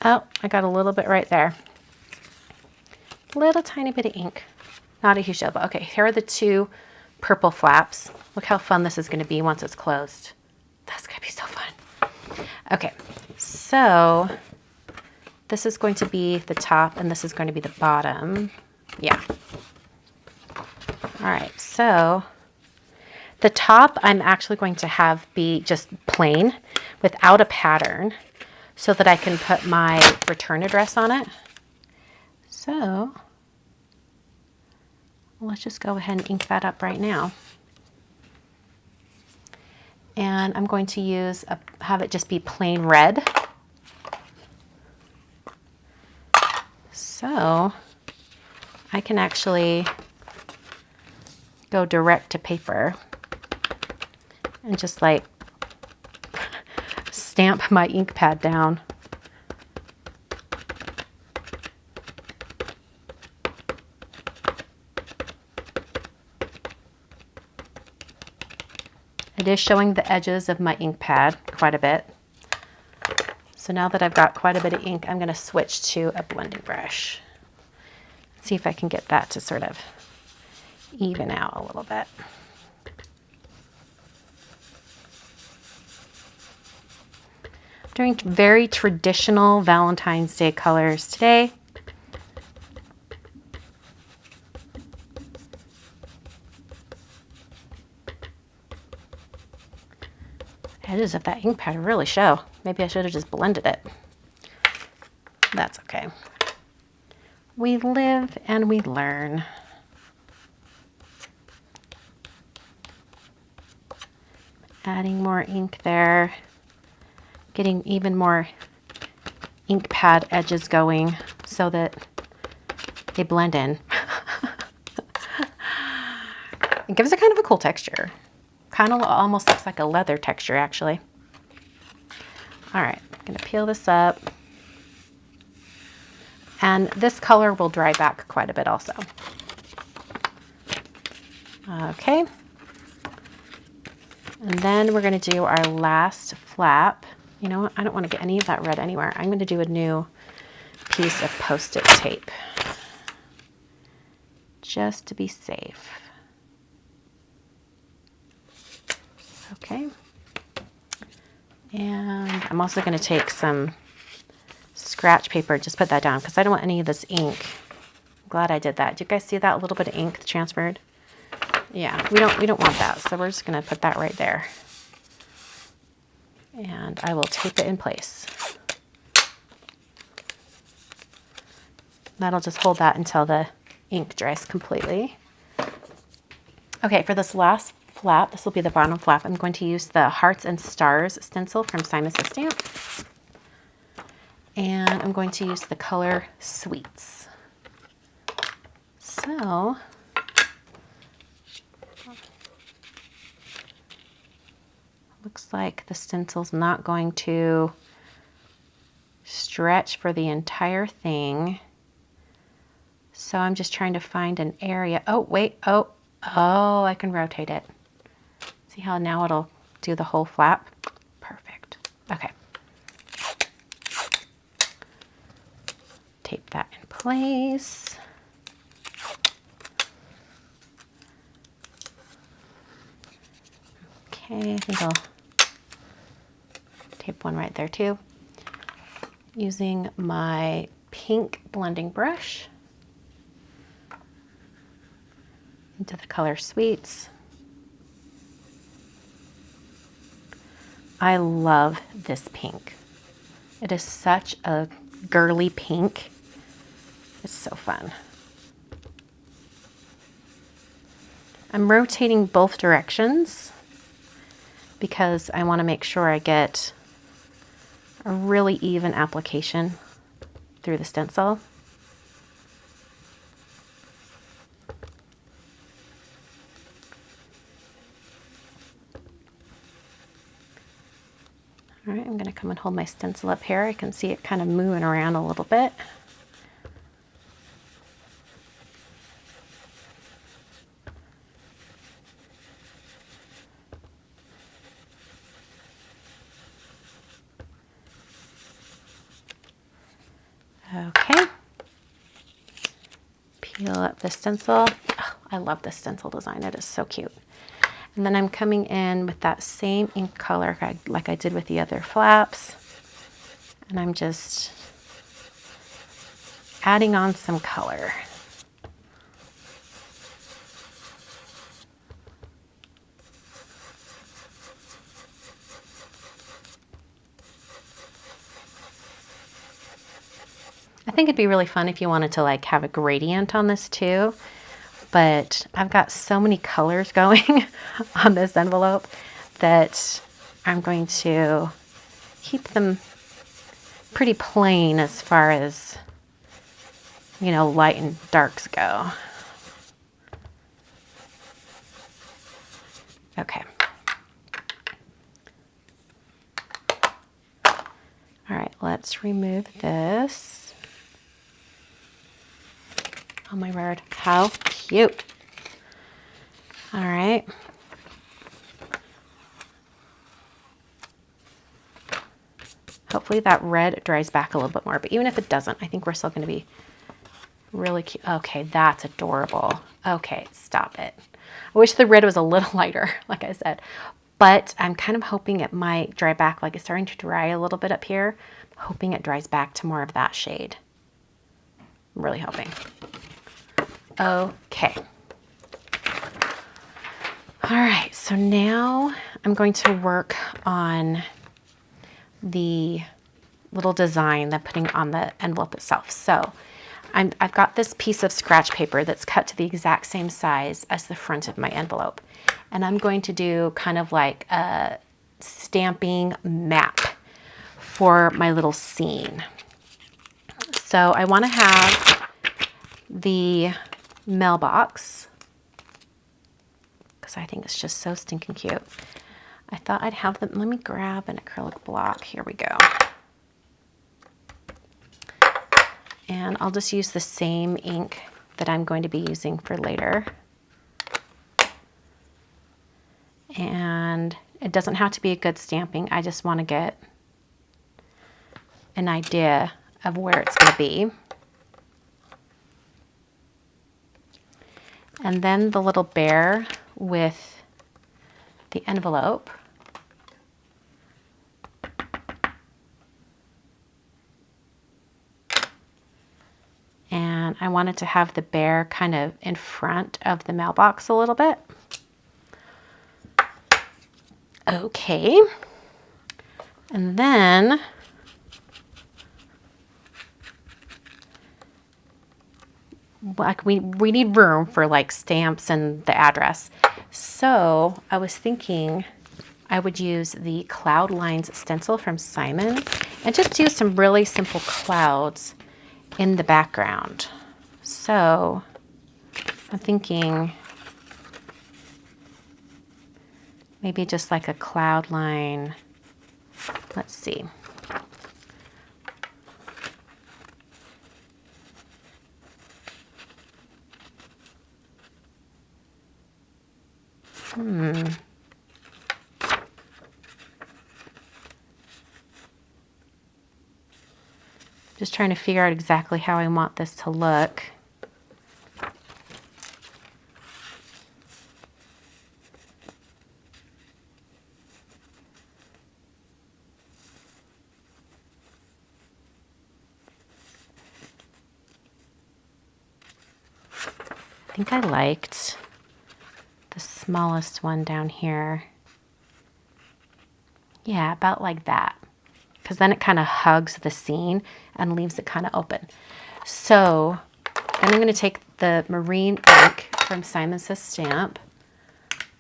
A: Oh, I got a little bit right there. Little tiny bit of ink. Not a huge deal, but okay, here are the two purple flaps. Look how fun this is going to be once it's closed. That's going to be so fun. Okay, so this is going to be the top and this is going to be the bottom. Yeah. All right, so the top I'm actually going to have be just plain without a pattern so that I can put my return address on it. So let's just go ahead and ink that up right now. And I'm going to have it just be plain red. So I can actually go direct to paper and just like stamp my ink pad down. It is showing the edges of my ink pad quite a bit. So now that I've got quite a bit of ink, I'm going to switch to a blending brush. See if I can get that to sort of even out a little bit. Doing very traditional Valentine's Day colors today. Edges of that ink pad really show. Maybe I should have just blended it. That's okay. We live and we learn. Adding more ink there. Getting even more ink pad edges going so that they blend in. It gives it kind of a cool texture. Kind of almost looks like a leather texture, actually. All right, I'm gonna peel this up. And this color will dry back quite a bit also. Okay. And then we're gonna do our last flap. You know what, I don't wanna get any of that red anywhere. I'm gonna do a new piece of Post-it tape, just to be safe. Okay. And I'm also gonna take some scratch paper, just put that down because I don't want any of this ink. I'm glad I did that. Do you guys see that little bit of ink transferred? Yeah, we don't want that. So we're just gonna put that right there. And I will tape it in place. That'll just hold that until the ink dries completely. Okay, for this last flap, this will be the bottom flap, I'm going to use the Hearts and Stars stencil from Simon Says Stamp. And I'm going to use the color Sweets. So, looks like the stencil's not going to stretch for the entire thing. So I'm just trying to find an area. Oh, wait, oh, I can rotate it. See how now it'll do the whole flap? Perfect. Okay. Tape that in place. Okay, I think I'll tape one right there too. Using my pink blending brush into the color Sweets. I love this pink. It is such a girly pink. It's so fun. I'm rotating both directions because I want to make sure I get a really even application through the stencil. All right, I'm going to come and hold my stencil up here. I can see it kind of moving around a little bit. Okay. Peel up the stencil. Oh, I love this stencil design. It is so cute. And then I'm coming in with that same ink color like I did with the other flaps. And I'm just adding on some color. I think it'd be really fun if you wanted to like have a gradient on this too. But I've got so many colors going on this envelope that I'm going to keep them pretty plain as far as, you know, light and darks go. Okay. All right, let's remove this. Oh my word, how cute. All right. hopefully that red dries back a little bit more. But even if it doesn't, I think we're still going to be really cute. Okay, that's adorable. Okay, stop it. I wish the red was a little lighter, like I said. But I'm kind of hoping it might dry back. Like it's starting to dry a little bit up here. I'm hoping it dries back to more of that shade. I'm really hoping. Okay. All right, so now I'm going to work on the little design that I'm putting on the envelope itself. So I've got this piece of scratch paper that's cut to the exact same size as the front of my envelope. And I'm going to do kind of like a stamping map for my little scene. So I want to have the mailbox, because I think it's just so stinking cute. I thought I'd have them. Let me grab an acrylic block. Here we go. And I'll just use the same ink that I'm going to be using for later. And it doesn't have to be a good stamping. I just want to get an idea of where it's going to be. And then the little bear with the envelope. And I wanted to have the bear kind of in front of the mailbox a little bit. Okay. And then like we need room for like stamps and the address. So I was thinking I would use the Cloud Lines stencil from Simon and just do some really simple clouds in the background. So I'm thinking maybe just like a cloud line. Let's see. Just trying to figure out exactly how I want this to look. I think I liked the smallest one down here. Yeah, about like that. Because then it kind of hugs the scene and leaves it kind of open. So then I'm going to take the marine ink from Simon Says Stamp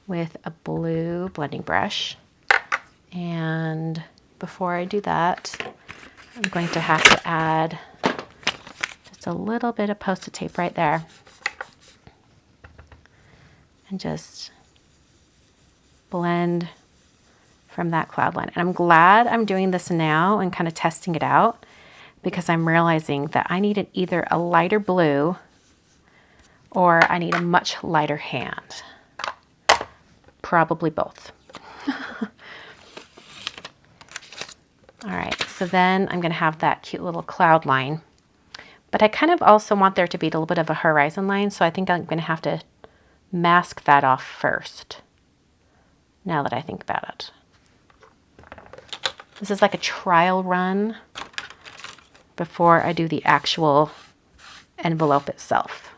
A: with a blue blending brush. And before I do that, I'm going to have to add just a little bit of Post-it tape right there. And just blend from that cloud line. And I'm glad I'm doing this now and kind of testing it out, because I'm realizing that I need either a lighter blue or I need a much lighter hand. Probably both. All right, so then I'm going to have that cute little cloud line. But I kind of also want there to be a little bit of a horizon line, so I think I'm going to have to mask that off first, now that I think about it. This is like a trial run before I do the actual envelope itself.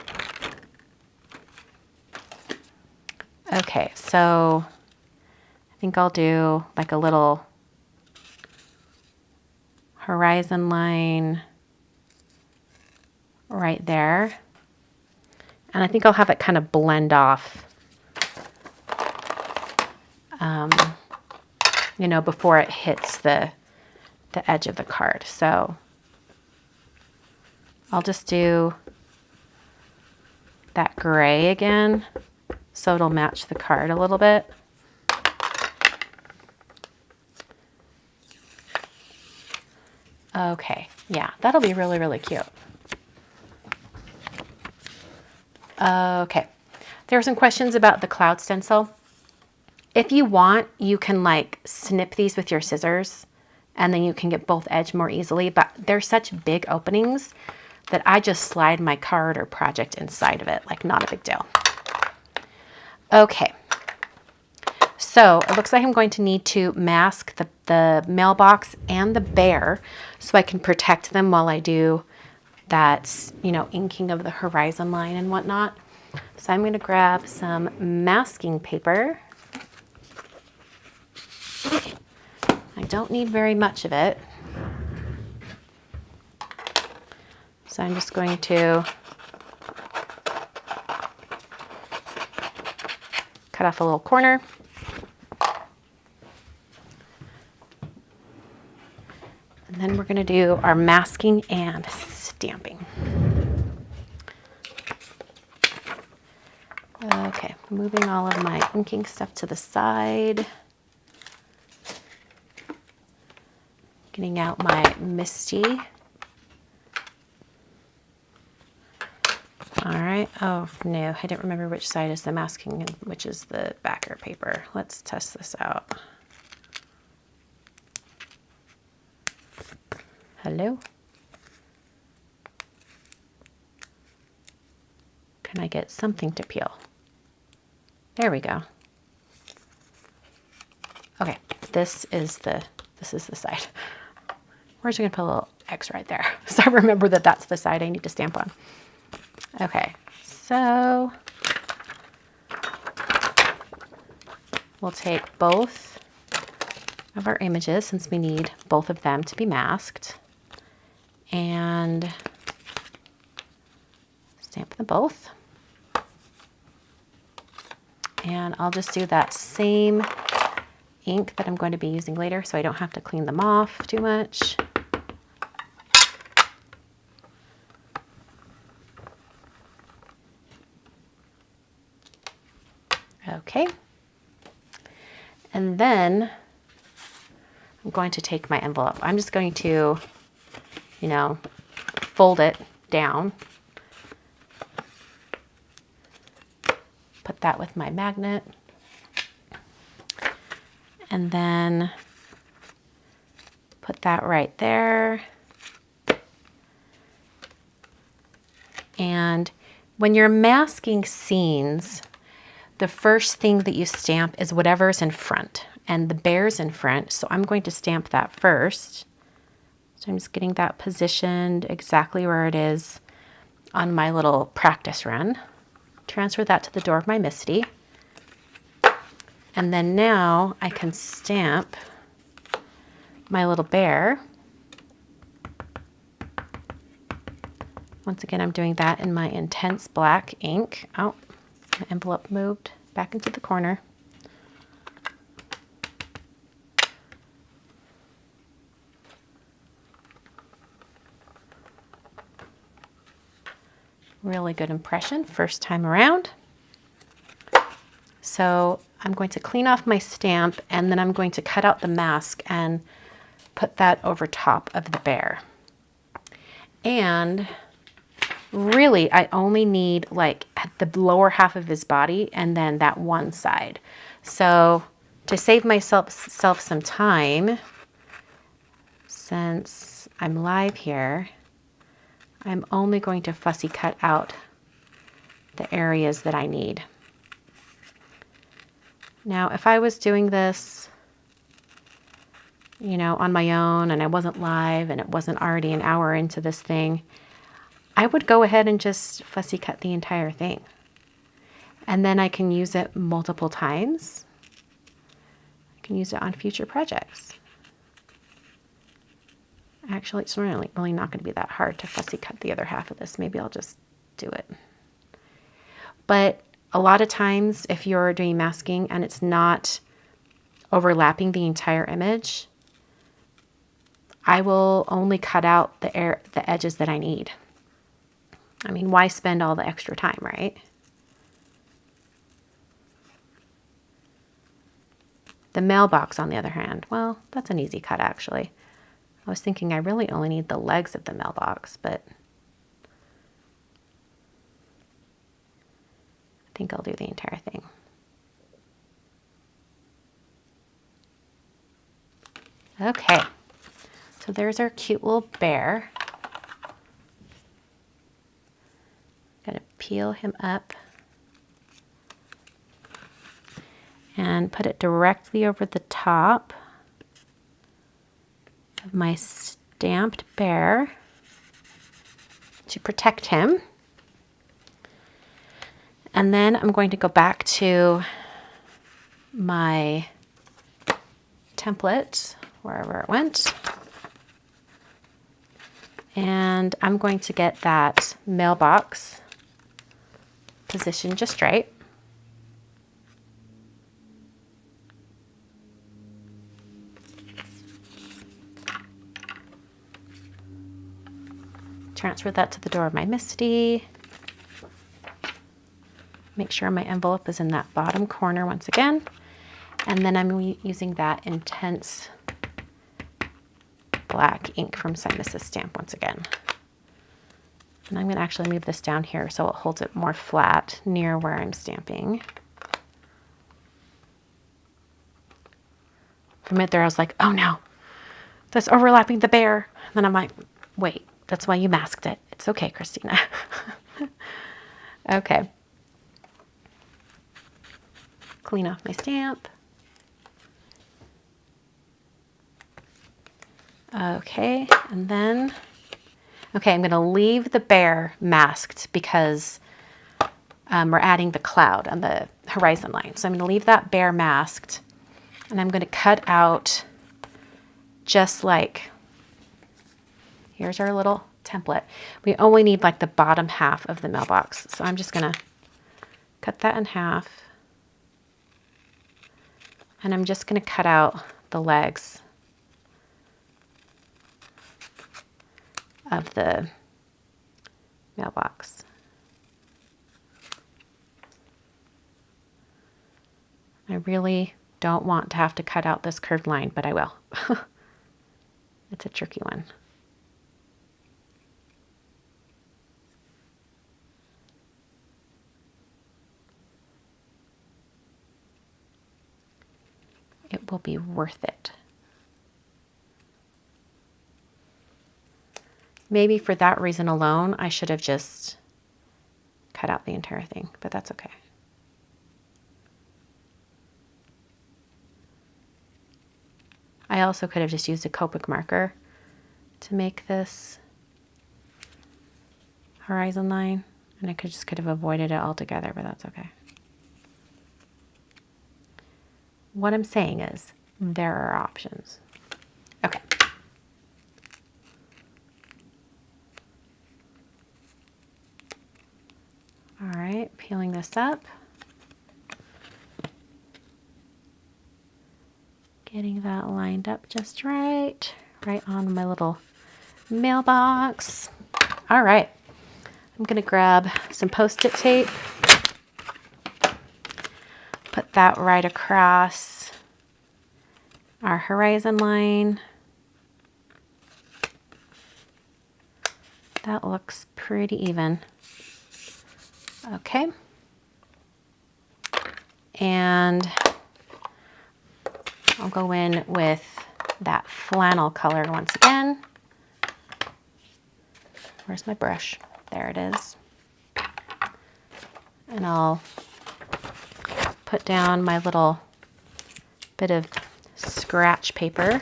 A: Okay, so I think I'll do like a little horizon line right there. And I think I'll have it kind of blend off, you know, before it hits the edge of the card. So I'll just do that gray again, so it'll match the card a little bit. Okay, yeah, that'll be really, really cute. Okay, there were some questions about the cloud stencil. If you want, you can like snip these with your scissors and then you can get both edges more easily. But they're such big openings that I just slide my card or project inside of it, like not a big deal. Okay, so it looks like I'm going to need to mask the mailbox and the bear so I can protect them while I do that, you know, inking of the horizon line and whatnot. So I'm going to grab some masking paper. I don't need very much of it. So I'm just going to cut off a little corner. And then we're going to do our masking and stamping. Okay, moving all of my inking stuff to the side. Getting out my Misty. All right. Oh, no, I didn't remember which side is the masking and which is the backer paper. Let's test this out. Hello? Can I get something to peel? There we go. Okay, this is the side. We're just gonna put a little X right there. So I remember that that's the side I need to stamp on. Okay, so we'll take both of our images since we need both of them to be masked and stamp them both. And I'll just do that same ink that I'm going to be using later so I don't have to clean them off too much. Okay. And then I'm going to take my envelope. I'm just going to, you know, fold it down. Put that with my magnet. And then put that right there. And when you're masking scenes, the first thing that you stamp is whatever's in front, and the bear's in front. So I'm going to stamp that first. So I'm just getting that positioned exactly where it is on my little practice run. Transfer that to the door of my Misty. And then now I can stamp my little bear. Once again, I'm doing that in my intense black ink. Oh, my envelope moved back into the corner. Really good impression, first time around. So I'm going to clean off my stamp and then I'm going to cut out the mask and put that over top of the bear. And really, I only need like the lower half of his body and then that one side. So to save myself some time, since I'm live here, I'm only going to fussy cut out the areas that I need. Now, if I was doing this, you know, on my own and I wasn't live and it wasn't already an hour into this thing, I would go ahead and just fussy cut the entire thing. And then I can use it multiple times. I can use it on future projects. Actually, it's really not going to be that hard to fussy cut the other half of this. Maybe I'll just do it. But a lot of times, if you're doing masking and it's not overlapping the entire image, I will only cut out the edges that I need. I mean, why spend all the extra time, right? The mailbox, on the other hand, well, that's an easy cut, actually. I was thinking I really only need the legs of the mailbox, but I think I'll do the entire thing. Okay, So there's our cute little bear. Gotta peel him up and put it directly over the top of my stamped bear to protect him. And then I'm going to go back to my template, wherever it went. And I'm going to get that mailbox positioned just right. Transfer that to the door of my Misty. Make sure my envelope is in that bottom corner once again. And then I'm using that intense black ink from SSS Stamp once again. And I'm going to actually move this down here so it holds it more flat near where I'm stamping. For a minute there I was like, oh no, that's overlapping the bear. And then I'm like, wait, that's why you masked it. It's okay, Christina. Okay. Clean off my stamp. Okay, and then, okay, I'm going to leave the bear masked because we're adding the cloud on the horizon line. So I'm going to leave that bear masked, and I'm going to cut out just like, here's our little template. We only need like the bottom half of the mailbox. So I'm just going to cut that in half, and I'm just going to cut out the legs of the mailbox. I really don't want to have to cut out this curved line, but I will. It's a tricky one. It will be worth it. Maybe for that reason alone, I should have just cut out the entire thing, but that's okay. I also could have just used a Copic marker to make this horizon line, and I could have avoided it altogether, but that's okay. What I'm saying is there are options. Okay. All right, peeling this up. Getting that lined up just right on my little mailbox. All right, I'm gonna grab some Post-it tape, put that right across our horizon line. That looks pretty even. Okay, and I'll go in with that flannel color once again. Where's my brush? There it is. And I'll put down my little bit of scratch paper.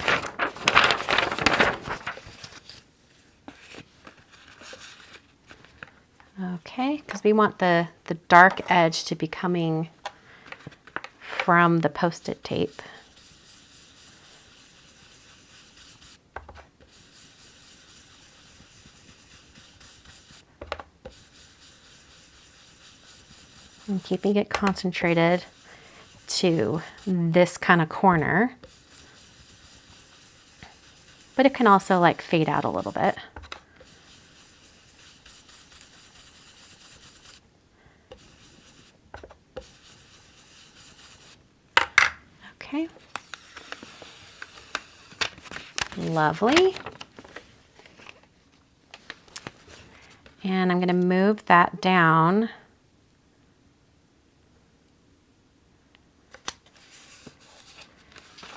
A: Okay, because we want the dark edge to be coming from the Post-it tape. And keeping it concentrated to this kind of corner. But it can also like fade out a little bit. Okay. Lovely. And I'm going to move that down.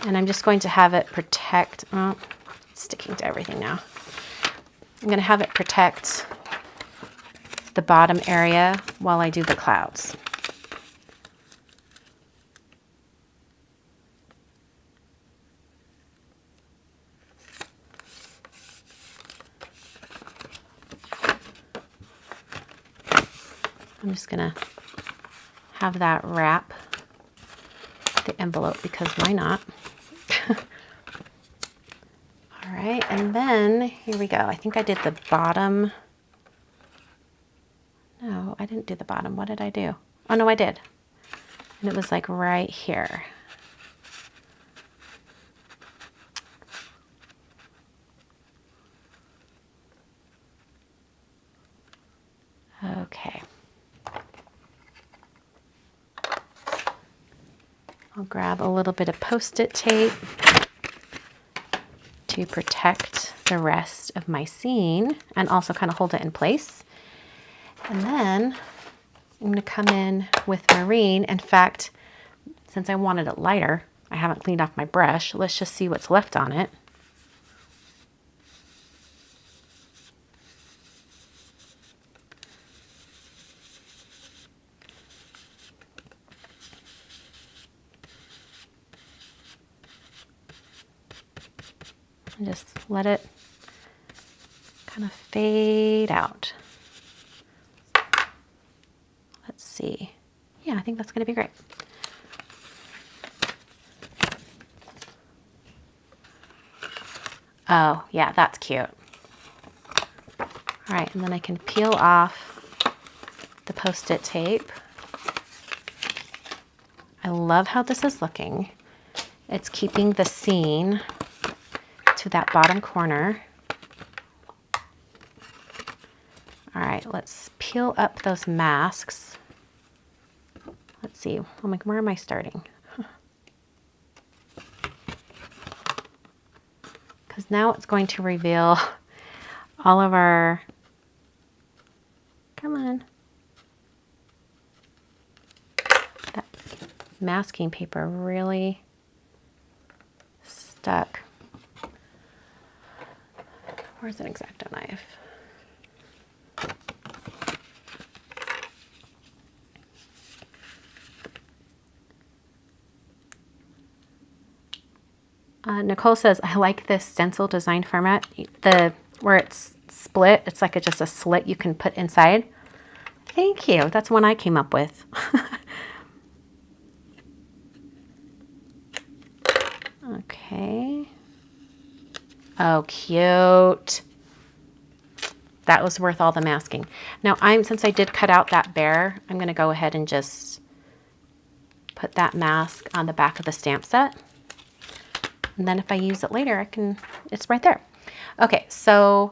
A: And I'm just going to have it protect. Oh, It's sticking to everything now. I'm going to have it protect the bottom area while I do the clouds. I'm just going to have that wrap the envelope because why not? All right, and then here we go. I think I did the bottom. No, I didn't do the bottom. What did I do? Oh, no, I did. And it was like right here. Okay. I'll grab a little bit of Post-it tape to protect the rest of my scene and also kind of hold it in place. And then I'm going to come in with Marine. In fact, since I wanted it lighter, I haven't cleaned off my brush. Let's just see what's left on it. And just let it kind of fade out. Let's see. Yeah, I think that's going to be great. Oh, yeah, that's cute. All right, and then I can peel off the Post-it tape. I love how this is looking. It's keeping the scene to that bottom corner. All right, let's peel up those masks. Let's see, I'm like, where am I starting? Because now it's going to reveal all of our, come on, that masking paper really stuck. Where's an X-Acto knife? Nicole says, I like this stencil design format. Where it's split, it's like just a slit you can put inside. Thank you. That's one I came up with. Okay. Oh, cute. That was worth all the masking. Now, since I did cut out that bear, I'm going to go ahead and just put that mask on the back of the stamp set. And then if I use it later, it's right there. Okay, so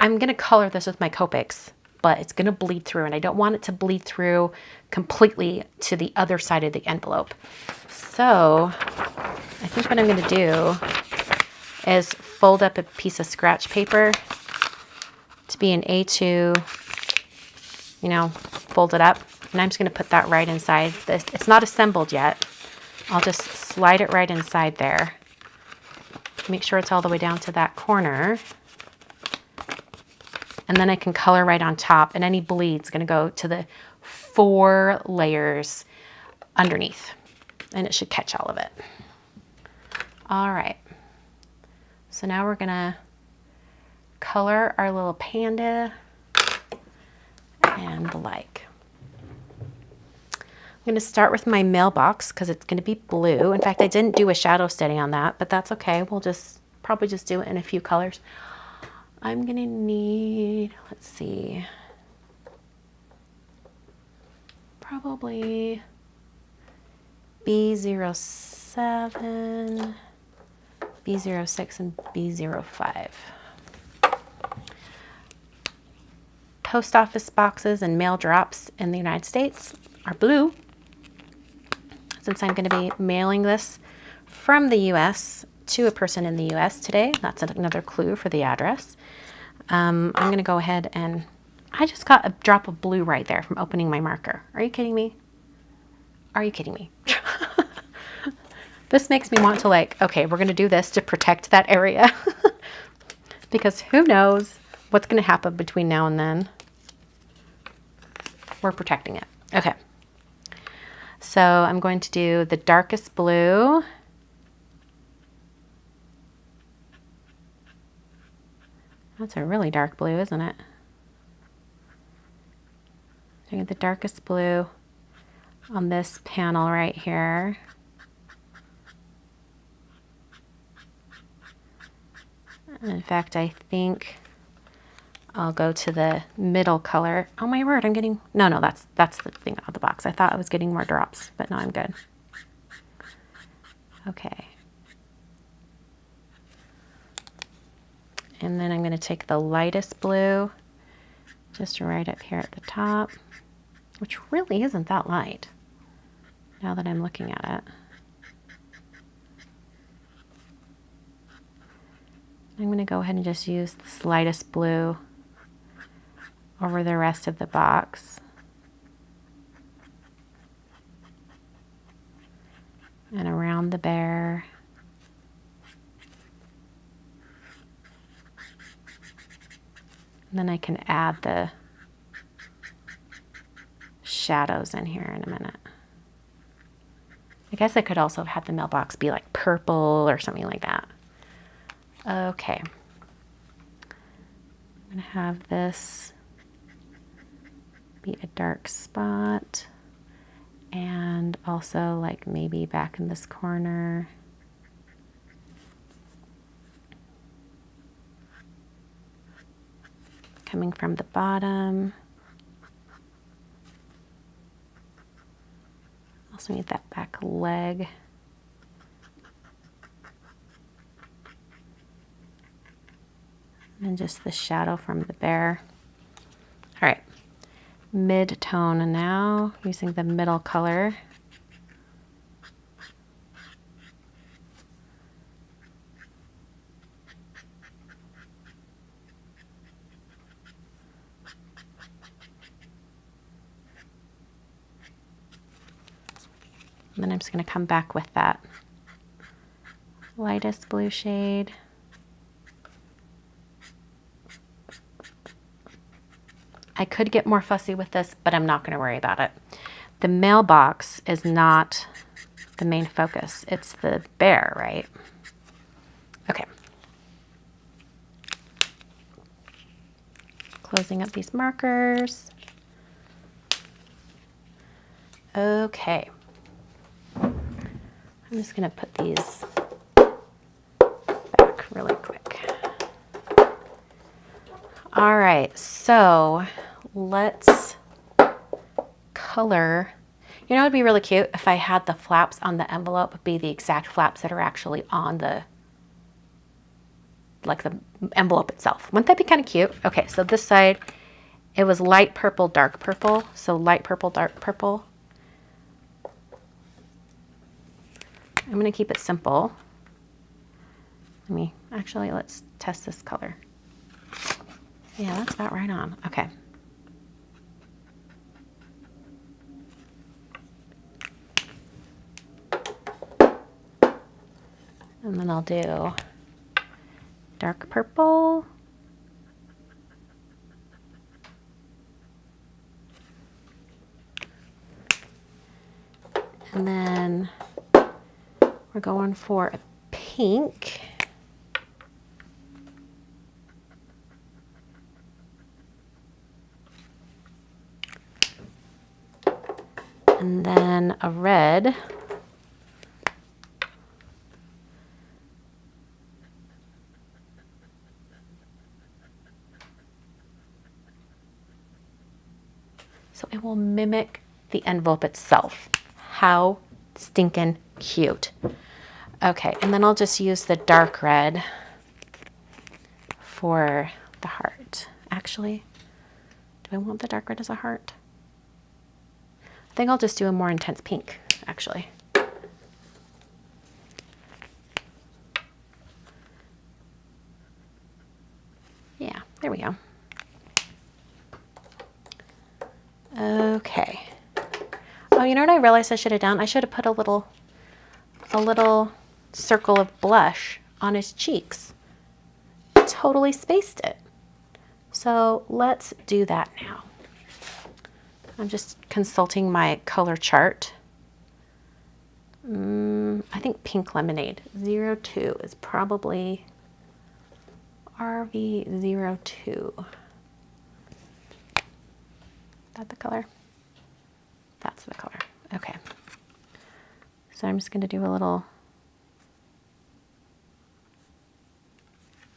A: I'm going to color this with my Copics, but it's going to bleed through, and I don't want it to bleed through completely to the other side of the envelope. So I think what I'm going to do is fold up a piece of scratch paper to be an A2, fold it up. And I'm just going to put that right inside this. It's not assembled yet. I'll just slide it right inside there. Make sure it's all the way down to that corner. And then I can color right on top, and any bleed's going to go to the 4 layers underneath, and it should catch all of it. All right. So now we're going to color our little panda and the like. I'm going to start with my mailbox because it's going to be blue. In fact, I didn't do a shadow study on that, but that's okay. We'll probably just do it in a few colors. I'm going to need, let's see, probably B07, B06, and B05. Post office boxes and mail drops in the United States are blue. Since I'm going to be mailing this from the US to a person in the US today, that's another clue for the address. I'm going to go ahead and I just got a drop of blue right there from opening my marker. Are you kidding me? Are you kidding me? This makes me want to okay, we're going to do this to protect that area. because who knows what's going to happen between now and then. We're protecting it. Okay. So I'm going to do the darkest blue. That's a really dark blue, isn't it? Doing the darkest blue on this panel right here. In fact, I think I'll go to the middle color. Oh my word, I'm getting, no, that's the thing out of the box. I thought I was getting more drops, but no, I'm good. Okay. And then I'm going to take the lightest blue, just right up here at the top, which really isn't that light now that I'm looking at it. I'm going to go ahead and just use this lightest blue over the rest of the box. And around the bear. And then I can add the shadows in here in a minute. I guess I could also have had the mailbox be like purple or something like that. Okay. I'm going to have this be a dark spot, and also like maybe back in this corner. Coming from the bottom. Also need that back leg. And just the shadow from the bear. All right, mid-tone now, using the middle color. And then I'm just going to come back with that lightest blue shade. I could get more fussy with this, but I'm not going to worry about it. The mailbox is not the main focus. It's the bear, right? Okay. Closing up these markers. Okay. I'm just going to put these back really quick. All right, so let's color. You know, it'd be really cute if I had the flaps on the envelope be the exact flaps that are actually on the, like the envelope itself. Wouldn't that be kind of cute? Okay, so this side, it was light purple, dark purple. So light purple, dark purple. I'm going to keep it simple. Let's test this color. Yeah, that's about right on. Okay. And then I'll do dark purple. And then we're going for a pink. And then a red. So it will mimic the envelope itself. How stinking cute. Okay, and then I'll just use the dark red for the heart. Actually, do I want the dark red as a heart? I think I'll just do a more intense pink, actually. Yeah, there we go. Okay. Oh, you know what I realized I should have done? I should have put a little circle of blush on his cheeks. totally spaced it. So let's do that now. I'm just consulting my color chart. I think Pink Lemonade 02 is probably RV02. Is that the color? That's the color. Okay. So I'm just going to do a little.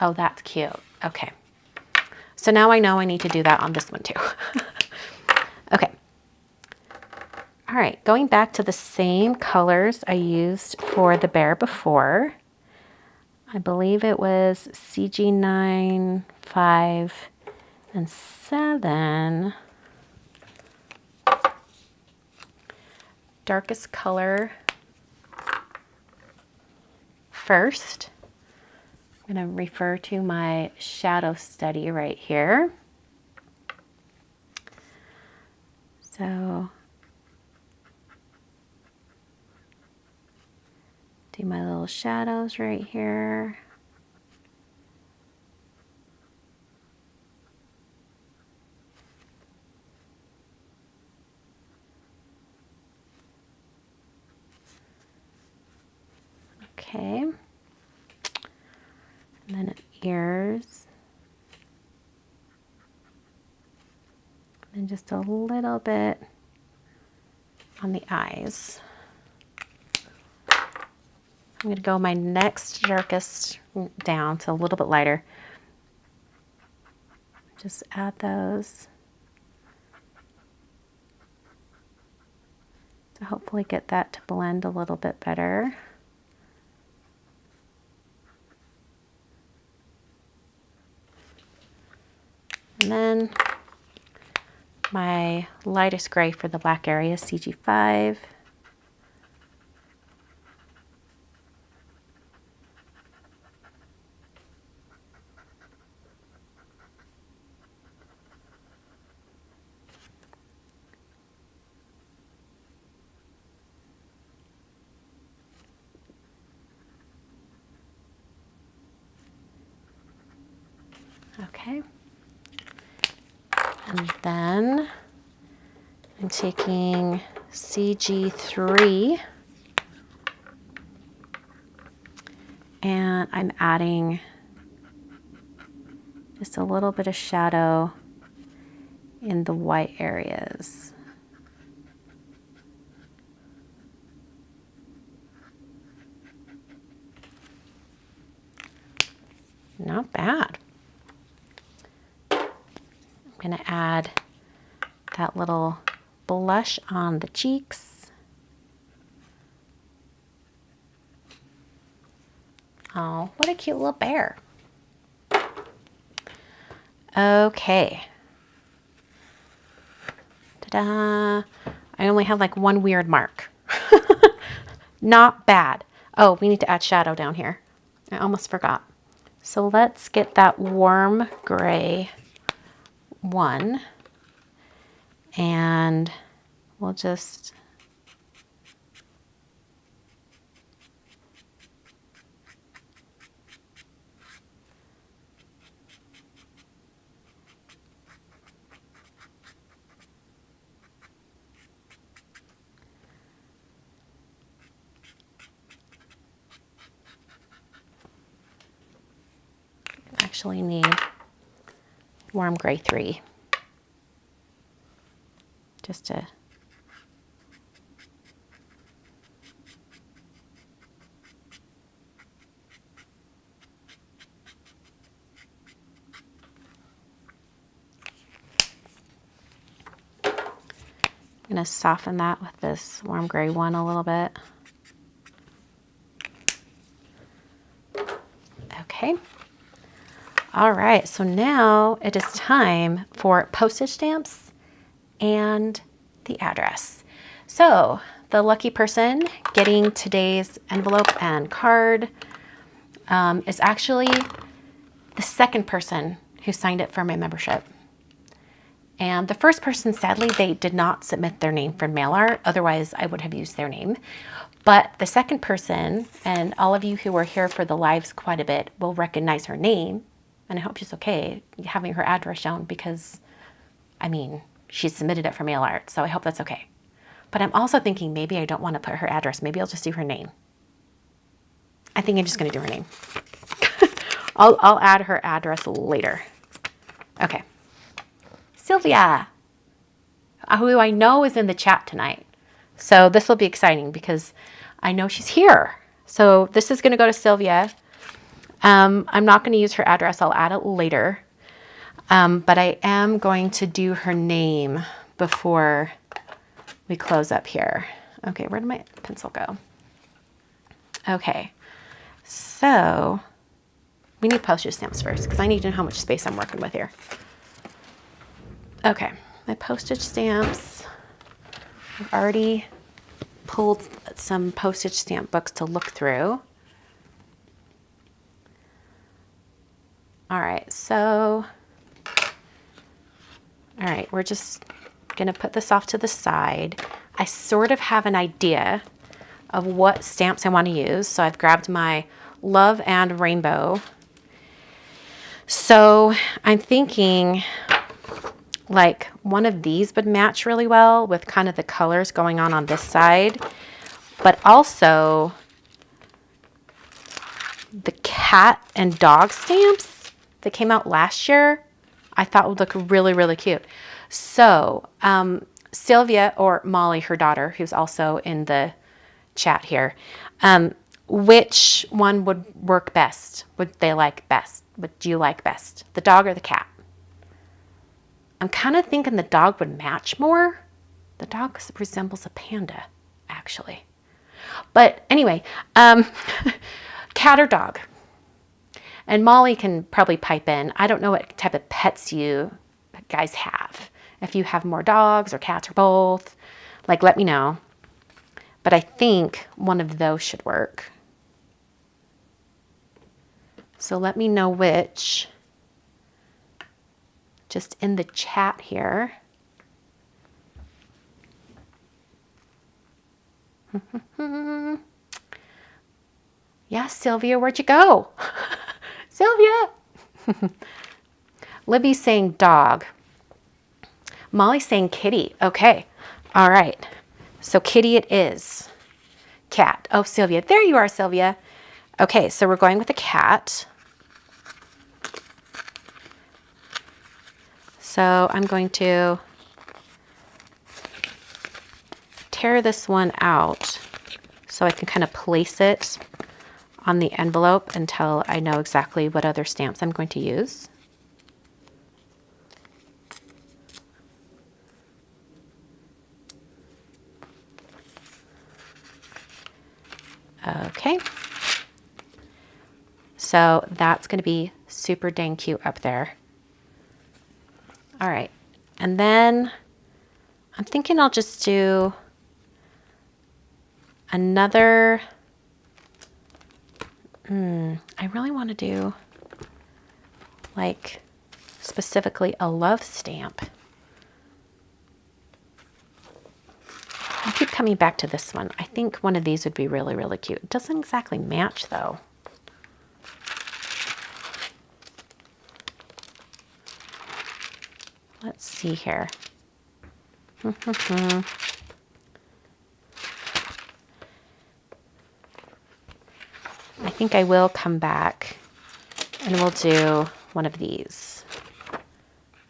A: Oh, that's cute. Okay. So now I know I need to do that on this one too. Okay. All right, going back to the same colors I used for the bear before. I believe it was CG9, 5, and 7. Darkest color first. I'm going to refer to my shadow study right here. So do my little shadows right here. Okay. And then ears. And just a little bit on the eyes. I'm going to go my next darkest down, so a little bit lighter. Just add those to hopefully get that to blend a little bit better. And then my lightest gray for the black area is CG5. Okay. And then I'm taking CG3 and I'm adding just a little bit of shadow in the white areas. Not bad. I'm going to add that little blush on the cheeks. Oh, what a cute little bear. Okay. Ta-da! I only have like one weird mark. Not bad. Oh, we need to add shadow down here. I almost forgot. So let's get that warm gray one, and we'll just actually need warm gray 3 just to I'm going to soften that with this warm gray one a little bit. Okay. All right, so now it is time for postage stamps and the address. So the lucky person getting today's envelope and card is actually the second person who signed up for my membership. And the first person, sadly, they did not submit their name for mail art. Otherwise, I would have used their name. But the second person, and all of you who are here for the lives quite a bit, will recognize her name And I hope she's okay having her address shown because, I mean, she submitted it for mail art, so I hope that's okay. But I'm also thinking maybe I don't want to put her address. Maybe I'll just do her name. I think I'm just going to do her name. I'll add her address later. Okay. Sylvia, who I know is in the chat tonight. So this will be exciting because I know she's here. So this is going to go to Sylvia. I'm not going to use her address. I'll add it later. But I am going to do her name before we close up here. Okay, where did my pencil go? Okay, so we need postage stamps first because I need to know how much space I'm working with here. Okay, my postage stamps. I've already pulled some postage stamp books to look through. All right, so, all right, we're just gonna put this off to the side. I sort of have an idea of what stamps I want to use. So I've grabbed my Love and Rainbow. So I'm thinking like one of these would match really well with kind of the colors going on this side, but also the cat and dog stamps that came out last year, I thought would look really, really cute. So Sylvia, or Molly, her daughter, who's also in the chat here, which one would work best? Would they like best? What do you like best? The dog or the cat? I'm kind of thinking the dog would match more. The dog resembles a panda, actually. But anyway, cat or dog? And Molly can probably pipe in. I don't know what type of pets you guys have. If you have more dogs or cats or both, like let me know. But I think one of those should work. So let me know which. Just in the chat here. Yeah, Sylvia, where'd you go? Sylvia! Libby's saying dog. Molly's saying kitty. Okay. All right. So kitty it is. Cat. Oh, Sylvia. There you are, Sylvia. Okay, so we're going with a cat. So I'm going to tear this one out so I can kind of place it on the envelope until I know exactly what other stamps I'm going to use. Okay. So that's going to be super dang cute up there. All right. And then I'm thinking I'll just do another, I really want to do like specifically a love stamp. I keep coming back to this one. I think one of these would be really, really cute. It doesn't exactly match though. Let's see here. I think I will come back and we'll do one of these.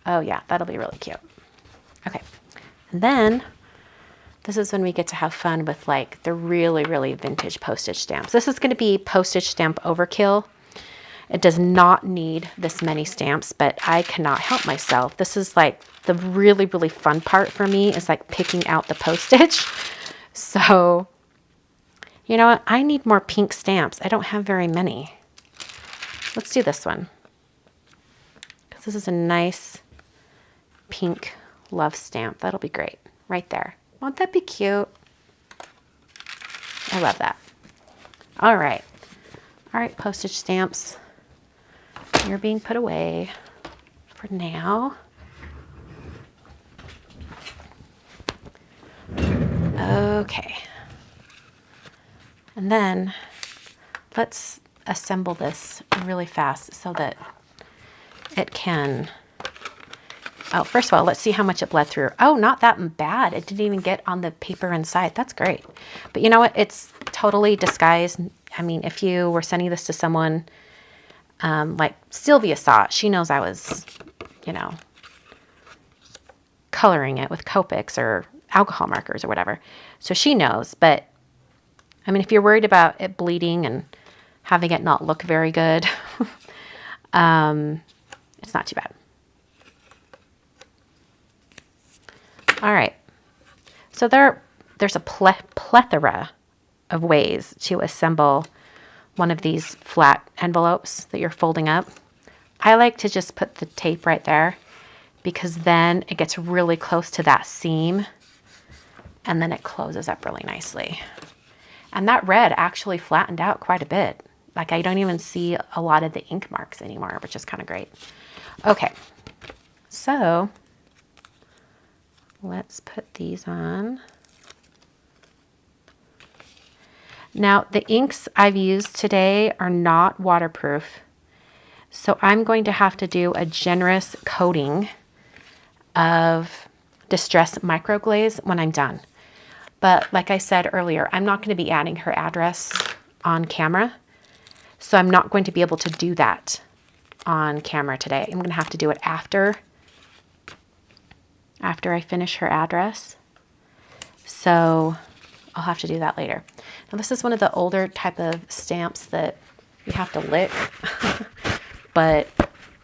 A: Oh yeah, that'll be really cute. Okay, and then this is when we get to have fun with like the really, really vintage postage stamps. This is going to be postage stamp overkill. It does not need this many stamps, but I cannot help myself. This is like the really, really fun part for me is like picking out the postage. So, you know what? I need more pink stamps. I don't have very many. Let's do this one. Because this is a nice pink love stamp. That'll be great. Right there. Won't that be cute? I love that. All right. All right, postage stamps. You're being put away for now. Okay. And then let's assemble this really fast so that it can, oh, first of all, let's see how much it bled through. Oh, not that bad. It didn't even get on the paper inside. That's great. But you know what? It's totally disguised. I mean, if you were sending this to someone, like Sylvia saw it, she knows I was, you know, coloring it with Copics or alcohol markers or whatever. So she knows. But I mean, if you're worried about it bleeding and having it not look very good, it's not too bad. All right. So there's a plethora of ways to assemble one of these flat envelopes that you're folding up. I like to just put the tape right there because then it gets really close to that seam and then it closes up really nicely. And that red actually flattened out quite a bit. Like I don't even see a lot of the ink marks anymore, which is kind of great. Okay, so let's put these on. Now the inks I've used today are not waterproof, so I'm going to have to do a generous coating of Distress Microglaze when I'm done. But like I said earlier, I'm not going to be adding her address on camera, so I'm not going to be able to do that on camera today. I'm going to have to do it after I finish her address. So I'll have to do that later. Now this is one of the older type of stamps that you have to lick, but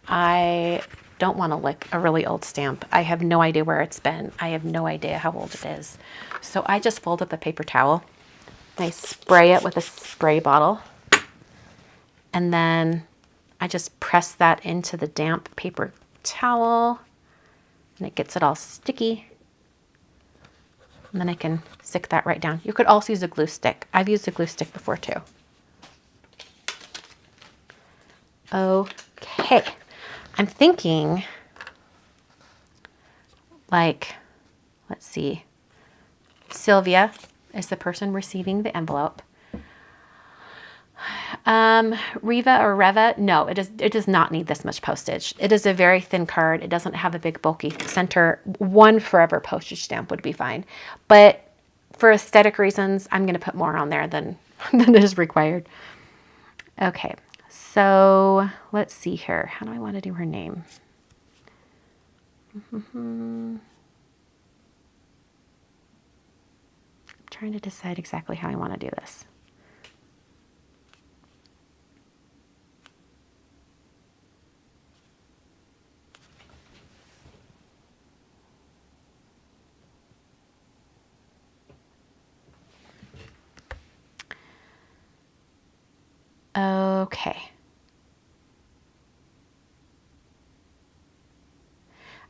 A: I don't want to lick a really old stamp. I have no idea where it's been. I have no idea how old it is. So I just fold up a paper towel. I spray it with a spray bottle. And then I just press that into the damp paper towel. And it gets it all sticky. And then I can stick that right down. You could also use a glue stick. I've used a glue stick before too. Okay. I'm thinking, like, let's see. Sylvia is the person receiving the envelope. Riva or Reva, no, it does not need this much postage. It is a very thin card. It doesn't have a big bulky center. One forever postage stamp would be fine. But for aesthetic reasons, I'm going to put more on there than is required. Okay, so let's see here. How do I want to do her name? I'm trying to decide exactly how I want to do this. Okay.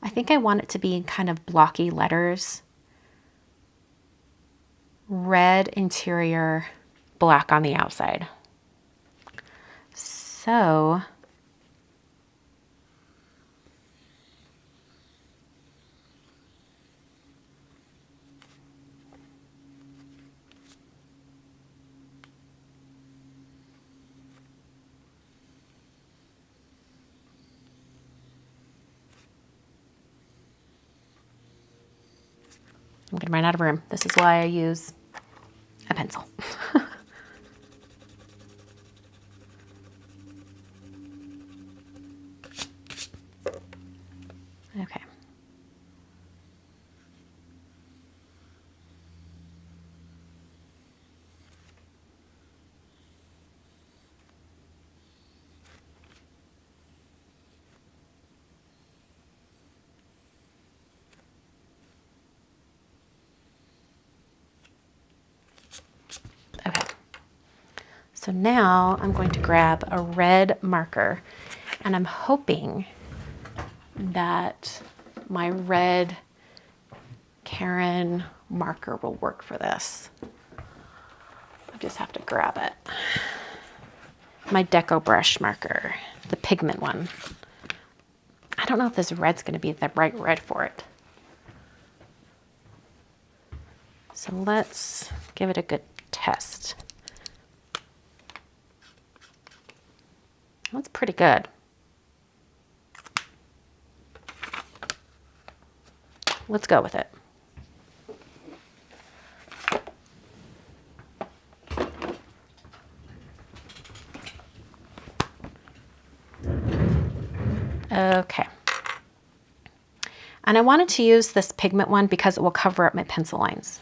A: I think I want it to be in kind of blocky letters. Red interior, black on the outside. So I'm going to run out of room. This is why I use a pencil. Okay. So now I'm going to grab a red marker, and I'm hoping that my red Karen marker will work for this. I just have to grab it. My Deco brush marker, the pigment one. I don't know if this red's going to be the right red for it. So let's give it a good test. That's pretty good. let's go with it. Okay. And I wanted to use this pigment one because it will cover up my pencil lines.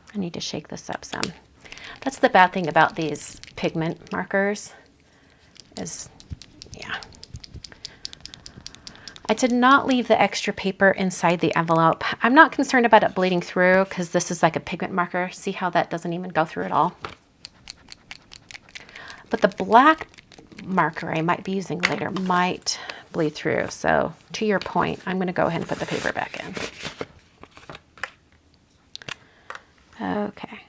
A: I need to shake this up some. That's the bad thing about these pigment markers is, yeah. I did not leave the extra paper inside the envelope. I'm not concerned about it bleeding through because this is like a pigment marker. See how that doesn't even go through at all? But the black marker I might be using later might bleed through. So to your point, I'm going to go ahead and put the paper back in. Okay.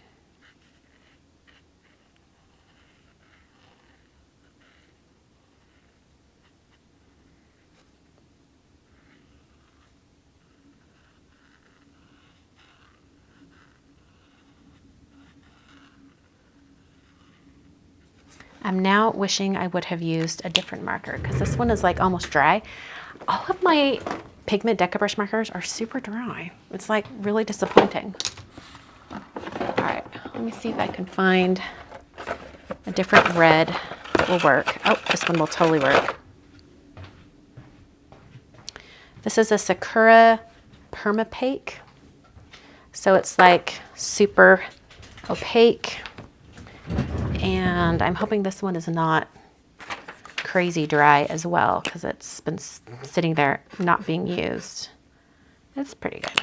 A: I'm now wishing I would have used a different marker because this one is like almost dry. All of my pigment Deca brush markers are super dry. It's like really disappointing. All right, let me see if I can find a different red that will work. Oh, this one will totally work. This is a Sakura Permapaque. So it's like super opaque. And I'm hoping this one is not crazy dry as well because it's been sitting there not being used. It's pretty good.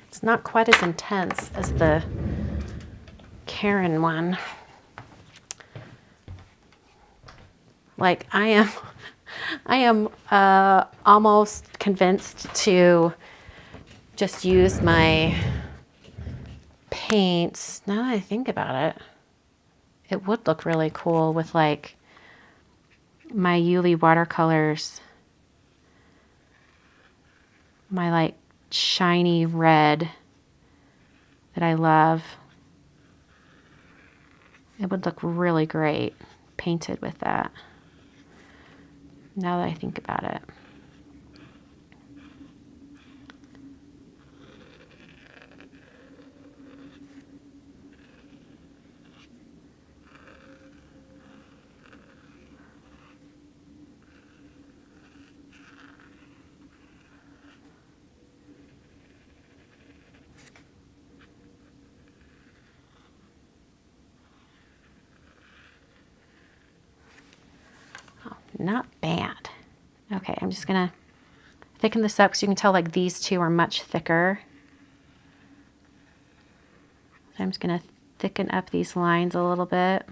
A: It's not quite as intense as the Karen one. Like I am almost convinced to just use my paints. Now that I think about it, it would look really cool with like my Yuli watercolors, my like shiny red that I love. It would look really great painted with that. Now that I think about it. Oh, not bad. Okay, I'm just gonna thicken this up so you can tell like these two are much thicker. So I'm just gonna thicken up these lines a little bit.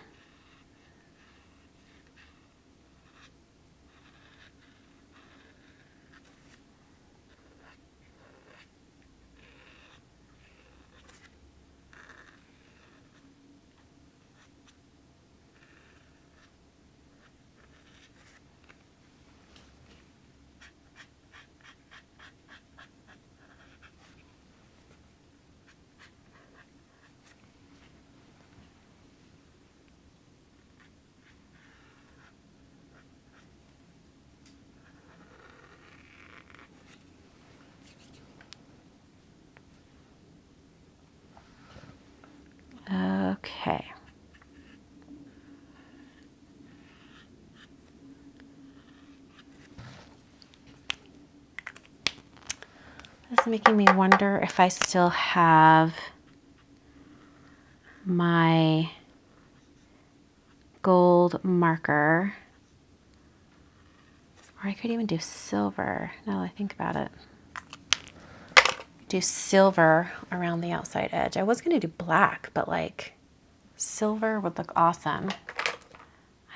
A: It's making me wonder if I still have my gold marker, or I could even do silver now that I think about it. Do silver around the outside edge. I was going to do black, but like silver would look awesome.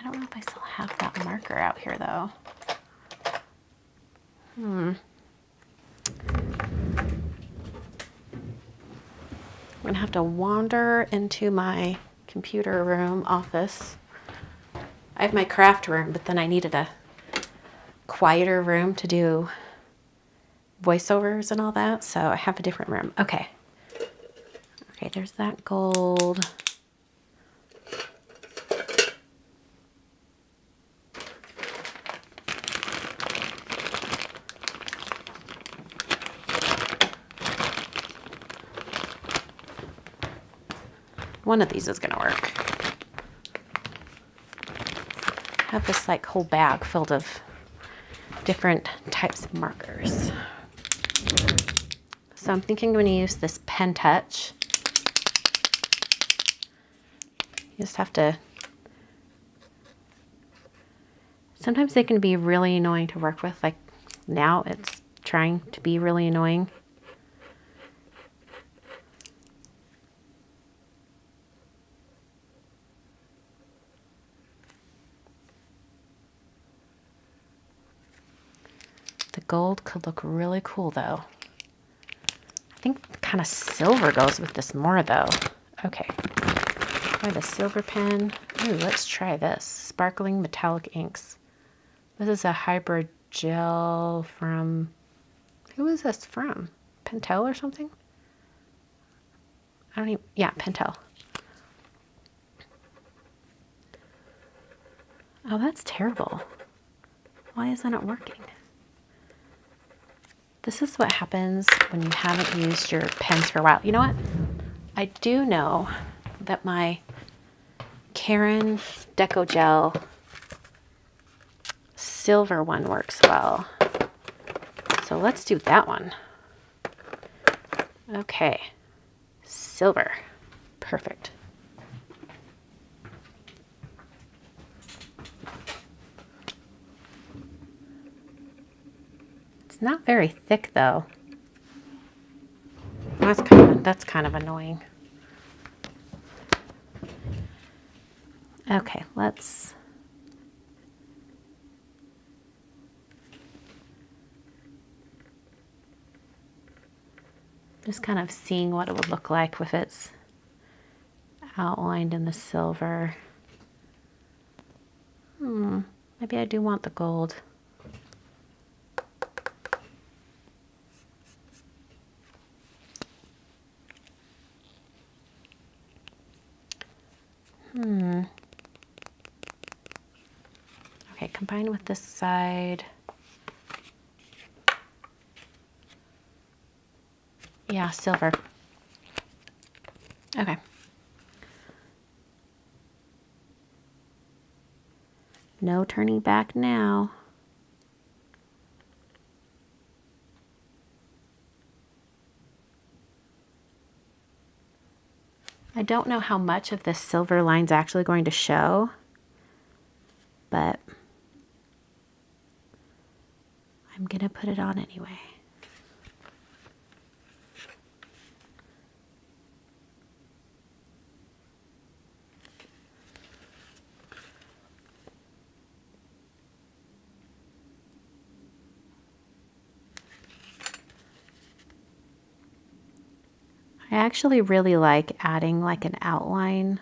A: I don't know if I still have that marker out here though. I'm going to have to wander into my computer room office. I have my craft room, but then I needed a quieter room to do voiceovers and all that, so I have a different room. Okay. Okay, there's that gold. One of these is gonna work. I have this like whole bag filled of different types of markers. So I'm thinking I'm going to use this Pen Touch. You just have to, sometimes they can be really annoying to work with, like now it's trying to be really annoying. The gold could look really cool though. I think kind of silver goes with this more though. Okay, try the silver pen. Ooh, let's try this. Sparkling metallic inks. This is a hybrid gel from, who is this from? Pentel or something? I don't even, yeah, Pentel. Oh, that's terrible. Why isn't it working? This is what happens when you haven't used your pens for a while. You know what? I do know that my Karen Deco Gel silver one works well. So let's do that one. Okay. Silver. Perfect. It's not very thick though. That's kind of annoying. Okay, let's just kind of seeing what it would look like if it's outlined in the silver. Maybe I do want the gold. Okay, combine with this side. Yeah, silver. Okay. No turning back now. I don't know how much of this silver line's actually going to show, but I'm gonna put it on anyway. I actually really like adding like an outline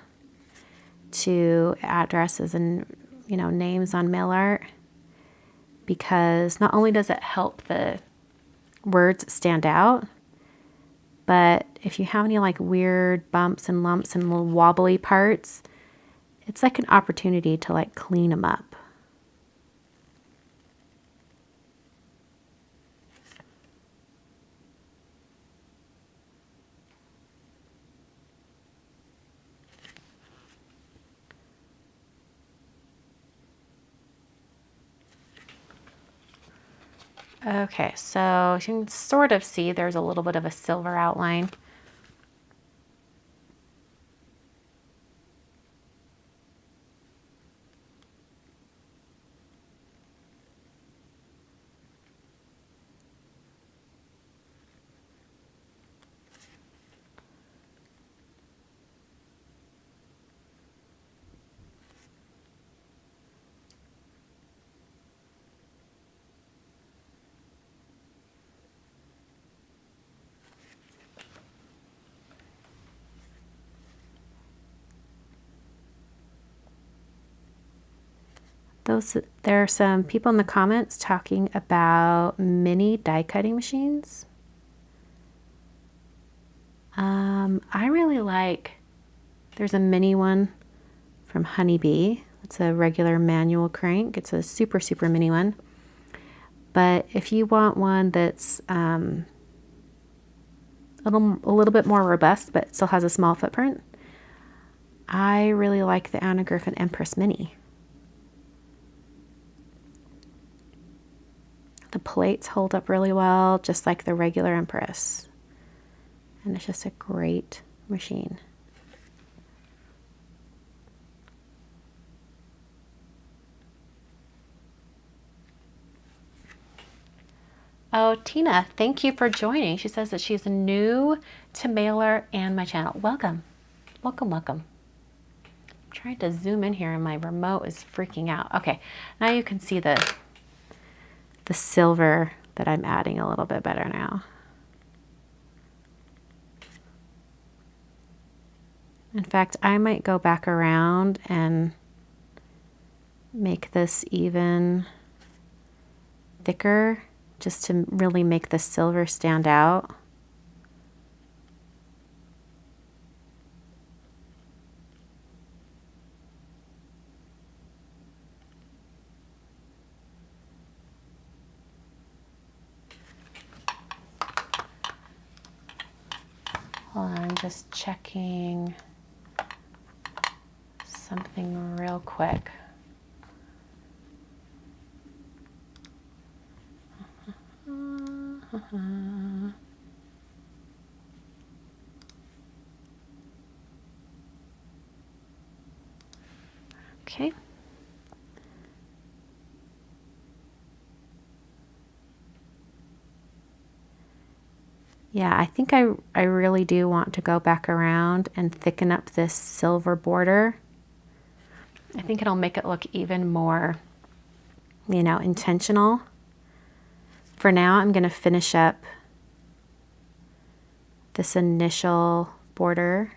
A: to addresses and, you know, names on mail art, because not only does it help the words stand out, but if you have any like weird bumps and lumps and little wobbly parts, it's like an opportunity to like clean them up. Okay, so you can sort of see there's a little bit of a silver outline. There are some people in the comments talking about mini die cutting machines. I really like, there's a mini one from Honeybee. It's a regular manual crank. It's a super, super mini one. But if you want one that's a little bit more robust, but still has a small footprint, I really like the Anna Griffin Empress Mini. The plates hold up really well, just like the regular Empress. And it's just a great machine. Oh, Tina, thank you for joining. She says that she's new to Mailer and my channel. Welcome. Welcome, welcome. I'm trying to zoom in here and my remote is freaking out. Okay, now you can see the silver that I'm adding a little bit better now. In fact, I might go back around and make this even thicker just to really make the silver stand out. Hold on, I'm just checking something real quick. Okay. Yeah, I think I really do want to go back around and thicken up this silver border. I think it'll make it look even more, you know, intentional. For now, I'm going to finish up this initial border.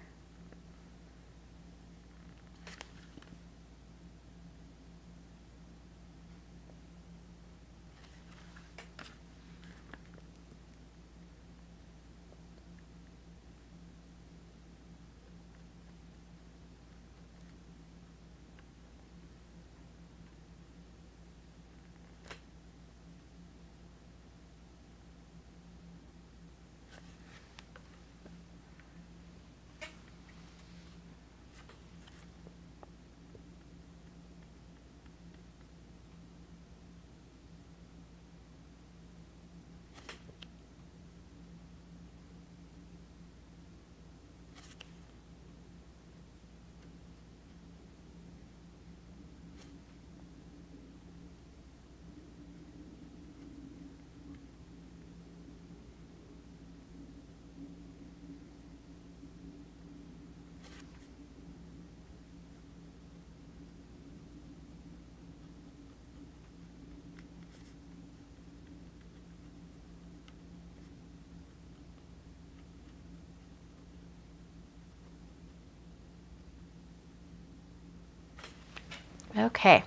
A: Okay,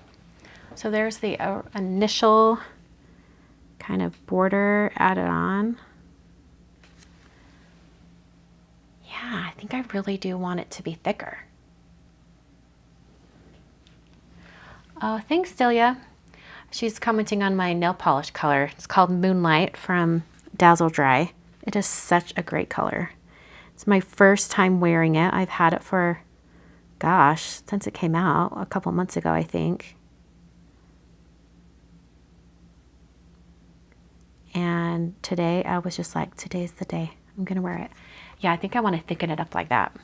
A: so there's the initial kind of border added on. Yeah, I think I really do want it to be thicker. Oh, thanks, Delia. She's commenting on my nail polish color. It's called Moonlight from Dazzle Dry. It is such a great color. It's my first time wearing it. I've had it for, gosh, since it came out a couple months ago, I think. And today I was just like, today's the day. I'm going to wear it. Yeah, I think I want to thicken it up like that.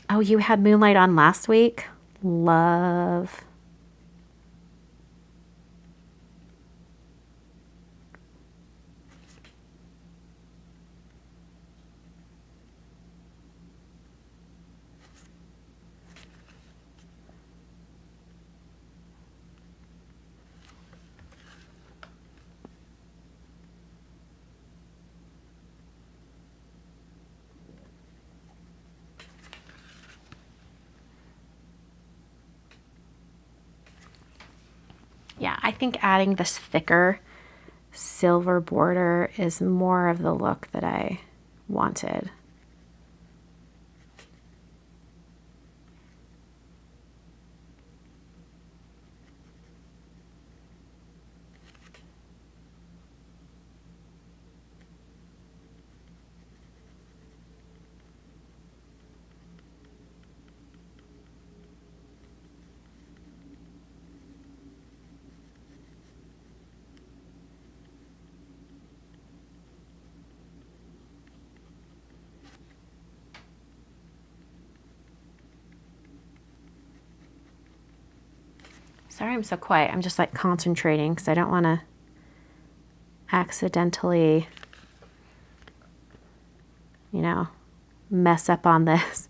A: Oh, you had Moonlight on last week? Love. Yeah, I think adding this thicker silver border is more of the look that I wanted. Sorry I'm so quiet. I'm just like concentrating because I don't want to accidentally, you know, mess up on this.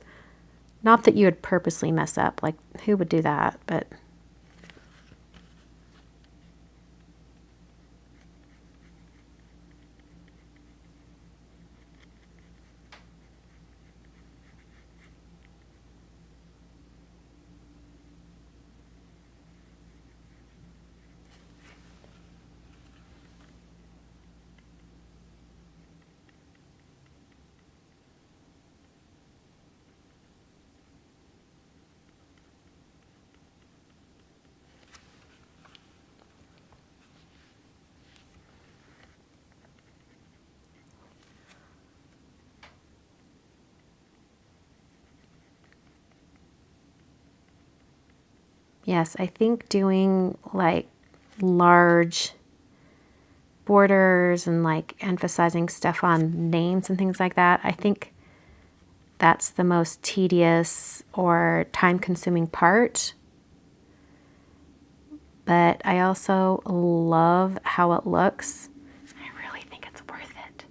A: Not that you would purposely mess up. Like, who would do that? But yes, I think doing like large borders and like emphasizing stuff on names and things like that, I think that's the most tedious or time-consuming part. But I also love how it looks. I really think it's worth it.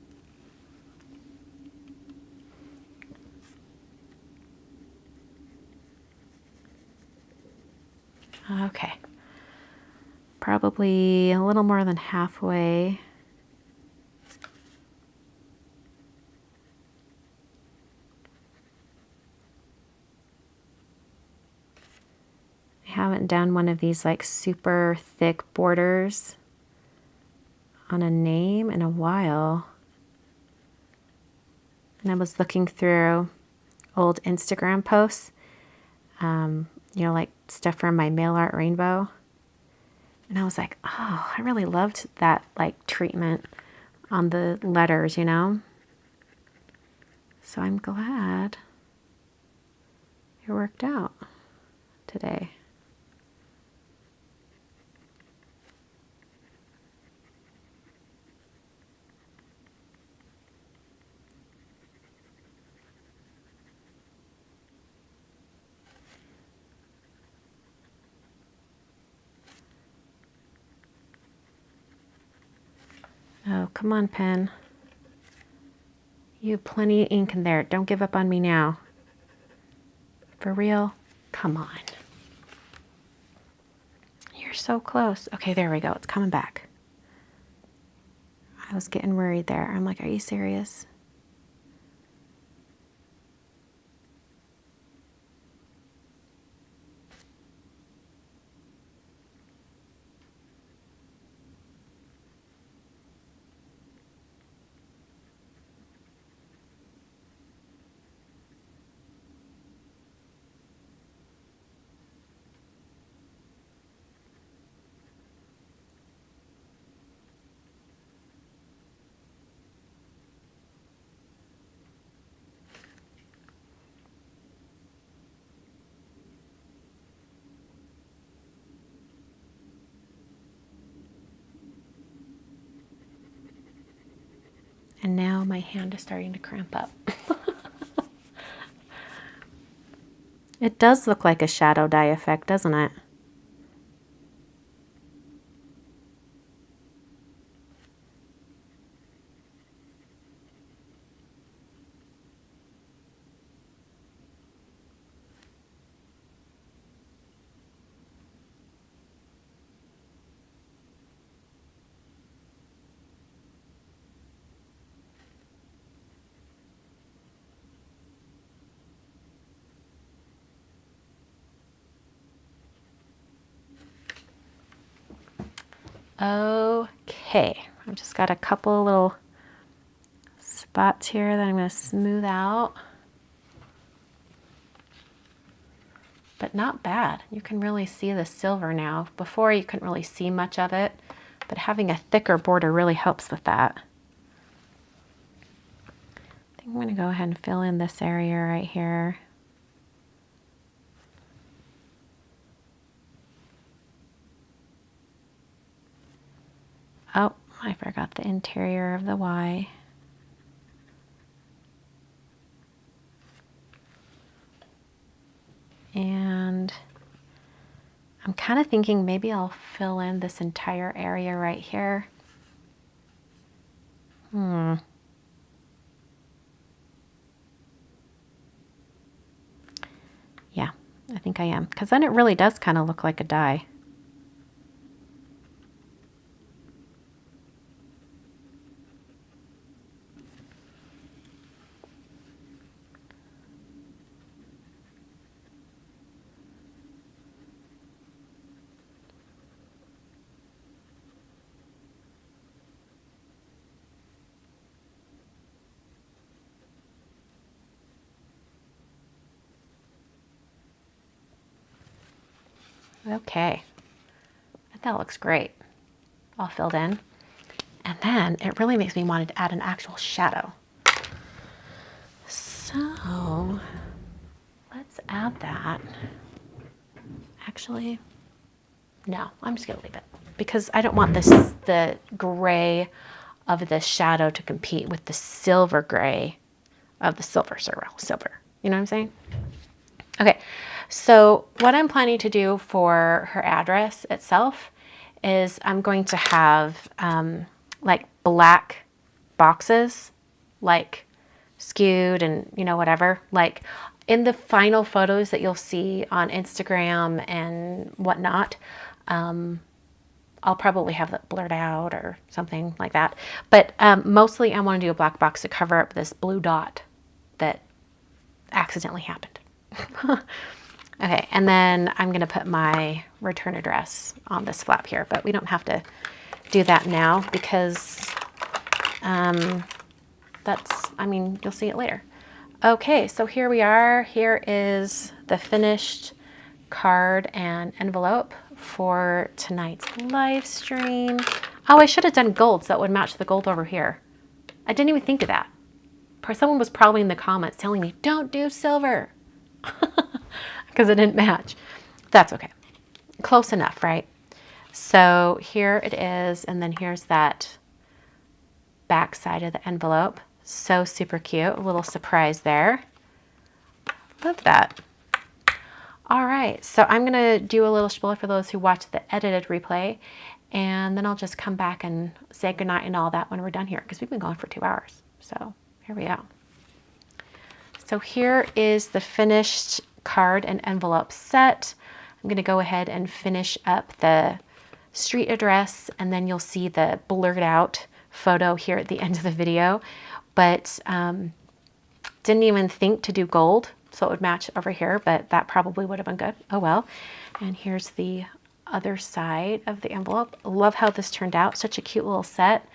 A: Okay. Probably a little more than halfway. I haven't done one of these like super thick borders on a name in a while. And I was looking through old Instagram posts, you know, like stuff from my mail art rainbow. And I was like, oh, I really loved that like treatment on the letters, you know? So I'm glad it worked out today. Oh, come on, pen. You have plenty of ink in there. Don't give up on me now. For real? Come on. You're so close. Okay, there we go. It's coming back. I was getting worried there. I'm like, are you serious? And now my hand is starting to cramp up. It does look like a shadow dye effect, doesn't it? Okay, I've just got a couple of little spots here that I'm going to smooth out. But not bad. You can really see the silver now. Before you couldn't really see much of it, but having a thicker border really helps with that. I think I'm going to go ahead and fill in this area right here. Oh, I forgot the interior of the Y. And I'm kind of thinking maybe I'll fill in this entire area right here. Yeah, I think I am, because then it really does kind of look like a die. Okay, that looks great, all filled in. And then it really makes me want to add an actual shadow. So let's add that. Actually, no, I'm just gonna leave it because I don't want the gray of the shadow to compete with the silver gray of the silver. You know what I'm saying? Okay, so what I'm planning to do for her address itself is I'm going to have like black boxes, like skewed and, you know, whatever. Like in the final photos that you'll see on Instagram and whatnot, I'll probably have that blurred out or something like that. But mostly I want to do a black box to cover up this blue dot that accidentally happened. Okay, and then I'm going to put my return address on this flap here, but we don't have to do that now because you'll see it later. Okay, so here we are. Here is the finished card and envelope for tonight's live stream. Oh, I should have done gold so it would match the gold over here. I didn't even think of that. Someone was probably in the comments telling me, don't do silver. Because it didn't match. That's okay. Close enough, right? So here it is, and then here's that back side of the envelope. So super cute. A little surprise there. Love that. All right, so I'm going to do a little spiel for those who watch the edited replay, and then I'll just come back and say goodnight and all that when we're done here, because we've been going for 2 hours. So here we go. So here is the finished card and envelope set. I'm going to go ahead and finish up the street address, and then you'll see the blurred out photo here at the end of the video. But didn't even think to do gold so it would match over here, but that probably would have been good. Oh well. And here's the other side of the envelope. Love how this turned out. Such a cute little set,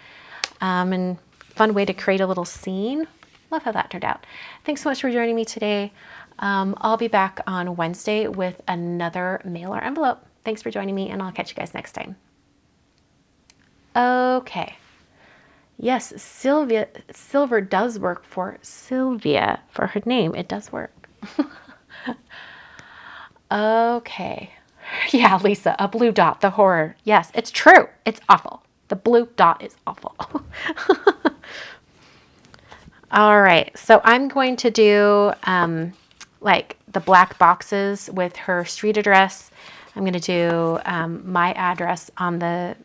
A: and fun way to create a little scene. Love how that turned out. Thanks so much for joining me today. I'll be back on Wednesday with another mailer envelope. Thanks for joining me, and I'll catch you guys next time. Okay. Yes, silver does work for Sylvia. For her name, it does work. Okay. Yeah, Lisa, a blue dot, the horror. Yes, it's true. It's awful. The blue dot is awful. All right, so I'm going to do like the black boxes with her street address. I'm going to do my address on the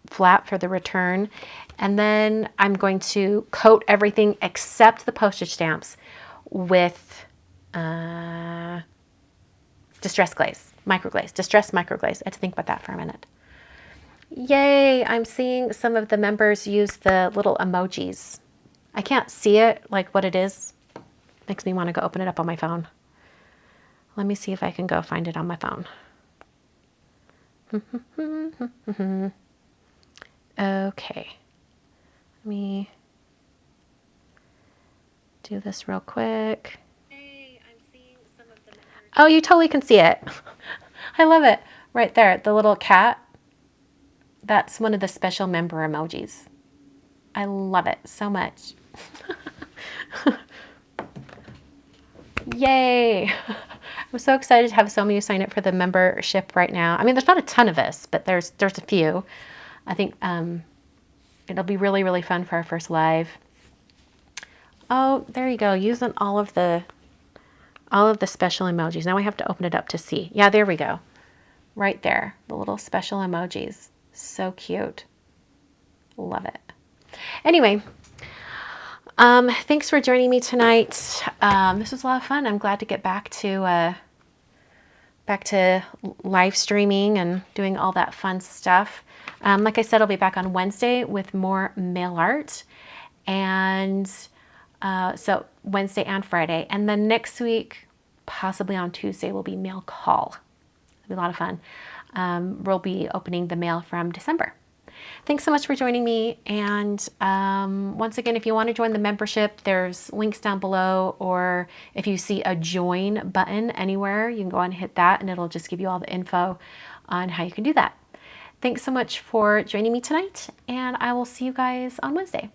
A: flap for the return. And then I'm going to coat everything except the postage stamps with distress glaze, microglaze, distress microglaze. I had to think about that for a minute. Yay, I'm seeing some of the members use the little emojis. I can't see it, like what it is. Makes me want to go open it up on my phone. Let me see if I can go find it on my phone. Okay. Let me do this real quick. Hey, I'm seeing some of the members. Oh, you totally can see it. I love it. Right there, the little cat. That's one of the special member emojis. I love it so much. Yay! I'm so excited to have so many sign up for the membership right now. I mean, there's not a ton of us, but there's a few. I think it'll be really, really fun for our first live. Oh, there you go. Using all of the special emojis. Now I have to open it up to see. Yeah, there we go. Right there, the little special emojis. So cute. Love it. Anyway, thanks for joining me tonight. This was a lot of fun. I'm glad to get back to live streaming and doing all that fun stuff. Like I said, I'll be back on Wednesday with more mail art, and so Wednesday and Friday, and then next week, possibly on Tuesday, will be mail call. It'll be a lot of fun. We'll be opening the mail from December. Thanks so much for joining me. And once again, if you want to join the membership, there's links down below, or if you see a join button anywhere, you can go on and hit that, and it'll just give you all the info on how you can do that. Thanks so much for joining me tonight, and I will see you guys on Wednesday.